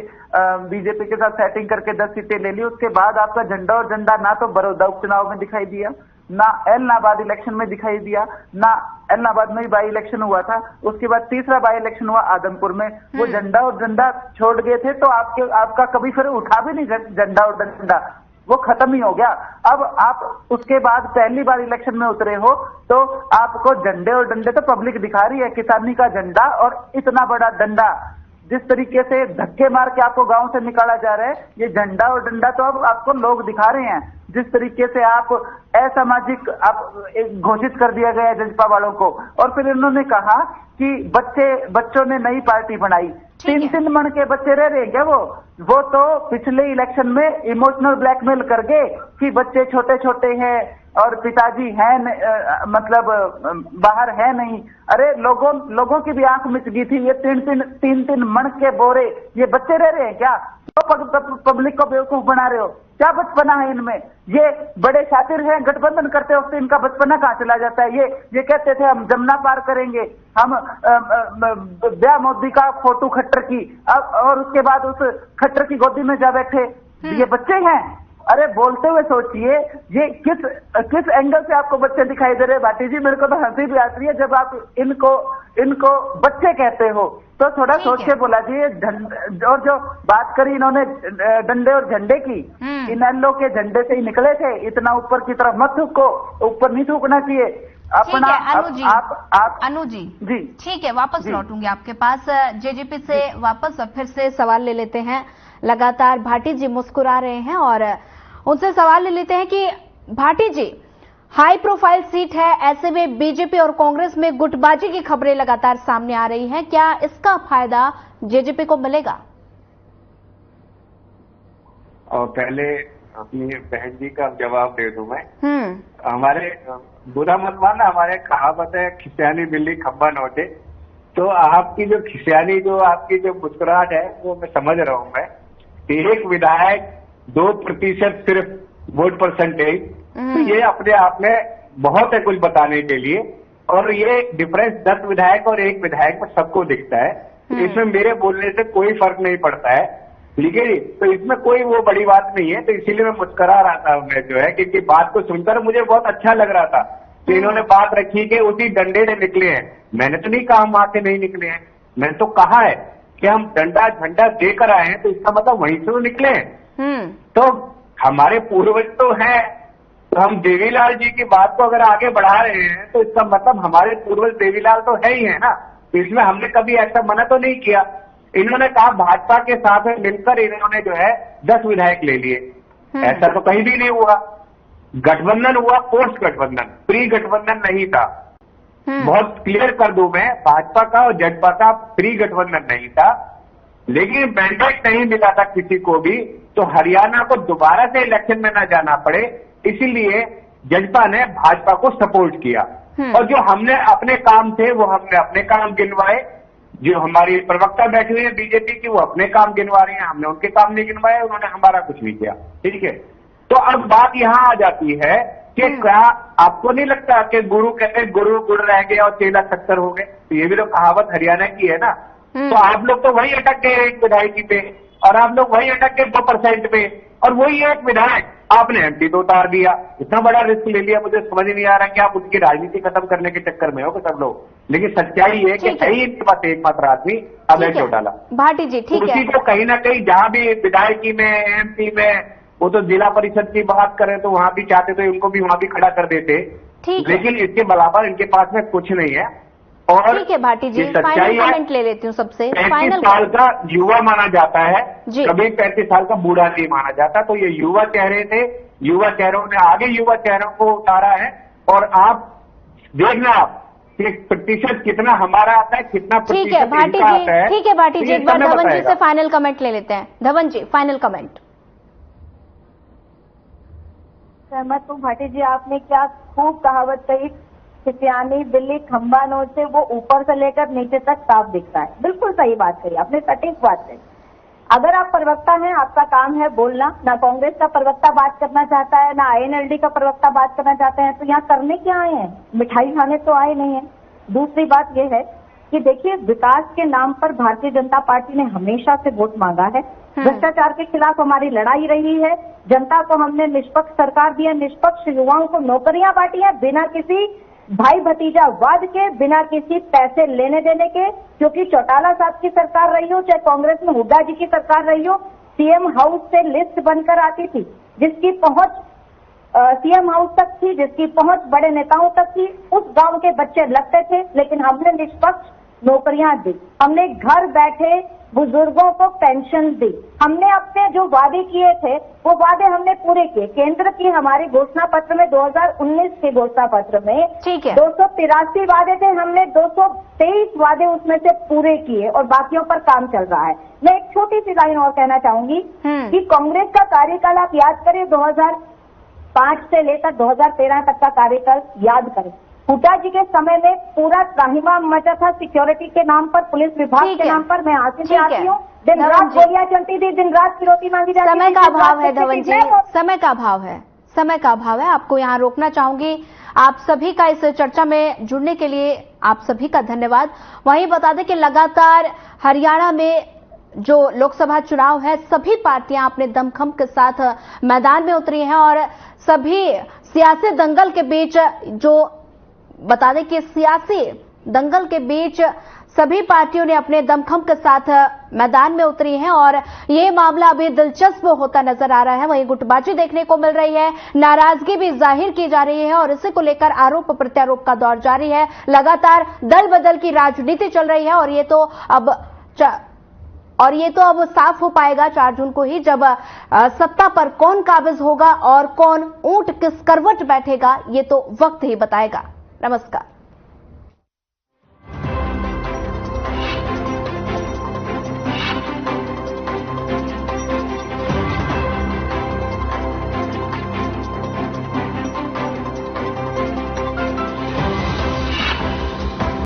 बीजेपी के साथ सेटिंग करके 10 सीटें ले ली, उसके बाद आपका झंडा और डंडा ना तो बड़ौदा उपचुनाव में दिखाई दिया, ना एलनाबाद इलेक्शन में दिखाई दिया, ना एलनाबाद में ही बाई इलेक्शन हुआ था, उसके बाद तीसरा बाई इलेक्शन हुआ आदमपुर में। वो झंडा और डंडा छोड़ गए थे तो आपका कभी फिर उठा भी नहीं झंडा और डंडा, वो खत्म ही हो गया। अब आप उसके बाद पहली बार इलेक्शन में उतरे हो तो आपको झंडे और डंडे तो पब्लिक दिखा रही है, किसानी का झंडा और इतना बड़ा डंडा, जिस तरीके से धक्के मार के आपको गांव से निकाला जा रहा है, ये झंडा और डंडा तो अब आपको लोग दिखा रहे हैं। जिस तरीके से आप असामाजिक घोषित कर दिया गया है जजपा वालों को। और फिर इन्होंने कहा कि बच्चों ने नई पार्टी बनाई, 3 मन के बच्चे रह रहे हैं क्या? वो तो पिछले इलेक्शन में इमोशनल ब्लैकमेल कर गए कि बच्चे छोटे छोटे हैं और पिताजी हैं मतलब बाहर है नहीं। अरे लोगों की भी आंख मिच गई थी, ये 3 मन के बोरे ये बच्चे रह रहे हैं क्या? तो पब्लिक को बेवकूफ बना रहे हो, क्या बचपना है इनमें? ये बड़े शातिर हैं, गठबंधन करते वक्त इनका बचपना कहाँ चला जाता है? ये कहते थे हम जमुना पार करेंगे, हम ब्याह मोदी का फोटो खट्टर की, और उसके बाद उस खट्टर की गोदी में जा बैठे। ये बच्चे हैं? अरे बोलते हुए सोचिए, ये किस एंगल से आपको बच्चे दिखाई दे रहे हैं? भाटी जी, मेरे को तो हंसी भी आती है जब आप इनको बच्चे कहते हो, तो थोड़ा सोच के बोला जी। और जो बात करी इन्होंने डंडे और झंडे की, इनेलो के झंडे से ही निकले थे, इतना ऊपर की तरफ मत थूको, ऊपर नहीं थूकना चाहिए अपना। अनु जी जी ठीक है, वापस लौटूंगी आपके पास। जेजेपी से वापस फिर से सवाल ले लेते हैं। लगातार भाटी जी मुस्कुरा रहे हैं और उनसे सवाल ले लेते हैं कि भाटी जी, हाई प्रोफाइल सीट है, ऐसे में बीजेपी और कांग्रेस में गुटबाजी की खबरें लगातार सामने आ रही हैं, क्या इसका फायदा जेजेपी को मिलेगा? और पहले अपनी बहन जी का जवाब दे दूं मैं। हमारे बुरा मत मानना, हमारे कहावत है खिसियानी बिल्ली खब्बा नोटे। तो आपकी जो खिसियानी, जो आपकी जो मुस्कुराहट है, वो मैं समझ रहा हूं मैं। एक विधायक 2% सिर्फ वोट परसेंटेज, तो ये अपने आप में बहुत है कुछ बताने के लिए। और ये डिफरेंस 10 विधायक और 1 विधायक में सबको दिखता है। इसमें मेरे बोलने से कोई फर्क नहीं पड़ता है। ठीक है जी। तो इसमें कोई वो बड़ी बात नहीं है, तो इसीलिए मैं मुस्करा रहा था, मैं जो है, क्योंकि बात को सुनकर मुझे बहुत अच्छा लग रहा था कि इन्होंने बात रखी कि उसी डंडे से निकले हैं। मैंने तो नहीं कहा हम वहां से नहीं निकले हैं, मैंने तो कहा है कि हम डंडा झंडा देकर आए हैं, तो इसका मतलब वहीं से तो निकले हैं। तो हमारे पूर्वज तो हैं, तो हम देवीलाल जी की बात को अगर आगे बढ़ा रहे हैं तो इसका मतलब हमारे पूर्वज देवीलाल तो है ही है ना। तो इसमें हमने कभी ऐसा मना तो नहीं किया। इन्होंने कहा भाजपा के साथ मिलकर इन्होंने जो है 10 विधायक ले लिए, ऐसा तो कहीं भी नहीं हुआ। गठबंधन हुआ पोस्ट गठबंधन, प्री गठबंधन नहीं था। बहुत क्लियर कर दूं मैं, भाजपा का और जदपा का प्री गठबंधन नहीं था, लेकिन मैंडेट नहीं मिला था किसी को भी, तो हरियाणा को दोबारा से इलेक्शन में न जाना पड़े, इसीलिए जदपा ने भाजपा को सपोर्ट किया। और जो हमने अपने काम थे वो हमने अपने काम गिनवाए। जो हमारी प्रवक्ता बैठी हुई है बीजेपी की, वो अपने काम गिनवा रही है, हमने उनके काम नहीं गिनवाए, उन्होंने हमारा कुछ नहीं किया। ठीक है, तो अब बात यहां आ जाती है कि क्या आपको नहीं लगता कि गुरु कहते हैं गुरु गुड़ रह गए और चेला शक्कर हो गए, तो ये भी तो कहावत हरियाणा की है ना। तो आप लोग तो वही अटक गए एक विधायकी पे, और आप लोग वही अटक गए 2% पे, और वही एक विधायक आपने एमपी तो उतार दिया। इतना बड़ा रिस्क ले लिया, मुझे समझ नहीं आ रहा कि आप उसकी राजनीति खत्म करने के चक्कर में हो सब लोग। लेकिन सच्चाई है कि है ही इनके पास एकमात्र आदमी अभय चौटाला। भाटी जी ठीक है, उसी को कहीं ना कहीं जहां भी विधायकी में एमपी में, वो तो जिला परिषद की बात करें तो वहां भी चाहते तो उनको भी वहां भी खड़ा कर देते, लेकिन इसके बराबर इनके पास में कुछ नहीं है। और ठीक है भाटी जी, फाइनल कमेंट ले लेती हूँ सबसे। 35 साल का युवा माना जाता है, कभी 35 साल का बूढ़ा नहीं माना जाता। तो ये युवा चेहरे थे, युवा चेहरों ने आगे युवा चेहरों को उतारा है। और आप देखना कि प्रतिशत कितना हमारा आता है, कितना प्रतिशत इनका आता है। ठीक है भाटी जी, एक बार धवन जी से फाइनल कमेंट ले लेते हैं। धवन जी फाइनल कमेंट। सहमत हूँ भाटी जी, आपने क्या खूब कहावत कही, सियानी बिल्ली खंबा नोच से वो ऊपर से लेकर नीचे तक साफ दिखता है। बिल्कुल सही बात कही आपने, सटीक बात कही। अगर आप प्रवक्ता हैं, आपका काम है बोलना, ना कांग्रेस का प्रवक्ता बात करना चाहता है, ना आईएनएलडी का प्रवक्ता बात करना चाहते हैं, तो यहाँ करने क्या आए हैं? मिठाई खाने तो आए नहीं है। दूसरी बात यह है कि देखिए, विकास के नाम पर भारतीय जनता पार्टी ने हमेशा से वोट मांगा है। भ्रष्टाचार के खिलाफ हमारी लड़ाई रही है। जनता को हमने निष्पक्ष सरकार दी है, निष्पक्ष युवाओं को नौकरियां बांटी है, बिना किसी भाई भतीजा वाद के, बिना किसी पैसे लेने देने के। क्योंकि चौटाला साहब की सरकार रही हो, चाहे कांग्रेस में हुड्डा जी की सरकार रही हो, सीएम हाउस से लिस्ट बनकर आती थी, जिसकी पहुंच सीएम हाउस तक थी, जिसकी पहुंच बड़े नेताओं तक थी। उस गांव के बच्चे लगते थे, लेकिन हमने निष्पक्ष नौकरियां दी, हमने घर बैठे बुजुर्गों को पेंशन दी, हमने अपने जो वादे किए थे वो वादे हमने पूरे किए। केंद्र की हमारी घोषणा पत्र में 2019 के घोषणा पत्र में 283 वादे थे, हमने 223 वादे उसमें से पूरे किए और बाकियों पर काम चल रहा है। मैं एक छोटी सी लाइन और कहना चाहूंगी कि कांग्रेस का कार्यकाल आप याद करें, 2005 से लेकर 2013 तक का कार्यकाल याद करें। हुड्डा जी के समय में पूरा त्राहिमा मचा था सिक्योरिटी के नाम पर, पुलिस विभाग के नाम पर। मैं हासिल से आती हूँ, दिन रात गोलियां चलती थी, दिन रात की रोटी मांगी जाती थी। समय का अभाव है धवन जी, समय का अभाव है, समय का अभाव है। आपको यहाँ रोकना चाहूंगी। आप सभी का इस चर्चा में जुड़ने के लिए आप सभी का धन्यवाद। वहीं बता दें कि लगातार हरियाणा में जो लोकसभा चुनाव है, सभी पार्टियां अपने दमखम के साथ मैदान में उतरी हैं और सभी सियासी दंगल के बीच, जो बता दें कि सियासी दंगल के बीच सभी पार्टियों ने अपने दमखम के साथ मैदान में उतरी हैं और ये मामला अभी दिलचस्प होता नजर आ रहा है। वहीं गुटबाजी देखने को मिल रही है, नाराजगी भी जाहिर की जा रही है और इसी को लेकर आरोप प्रत्यारोप का दौर जारी है। लगातार दल बदल की राजनीति चल रही है और ये तो अब साफ हो पाएगा 4 जून को ही, जब सत्ता पर कौन काबिज होगा और कौन ऊंट किस करवट बैठेगा, ये तो वक्त ही बताएगा। नमस्कार।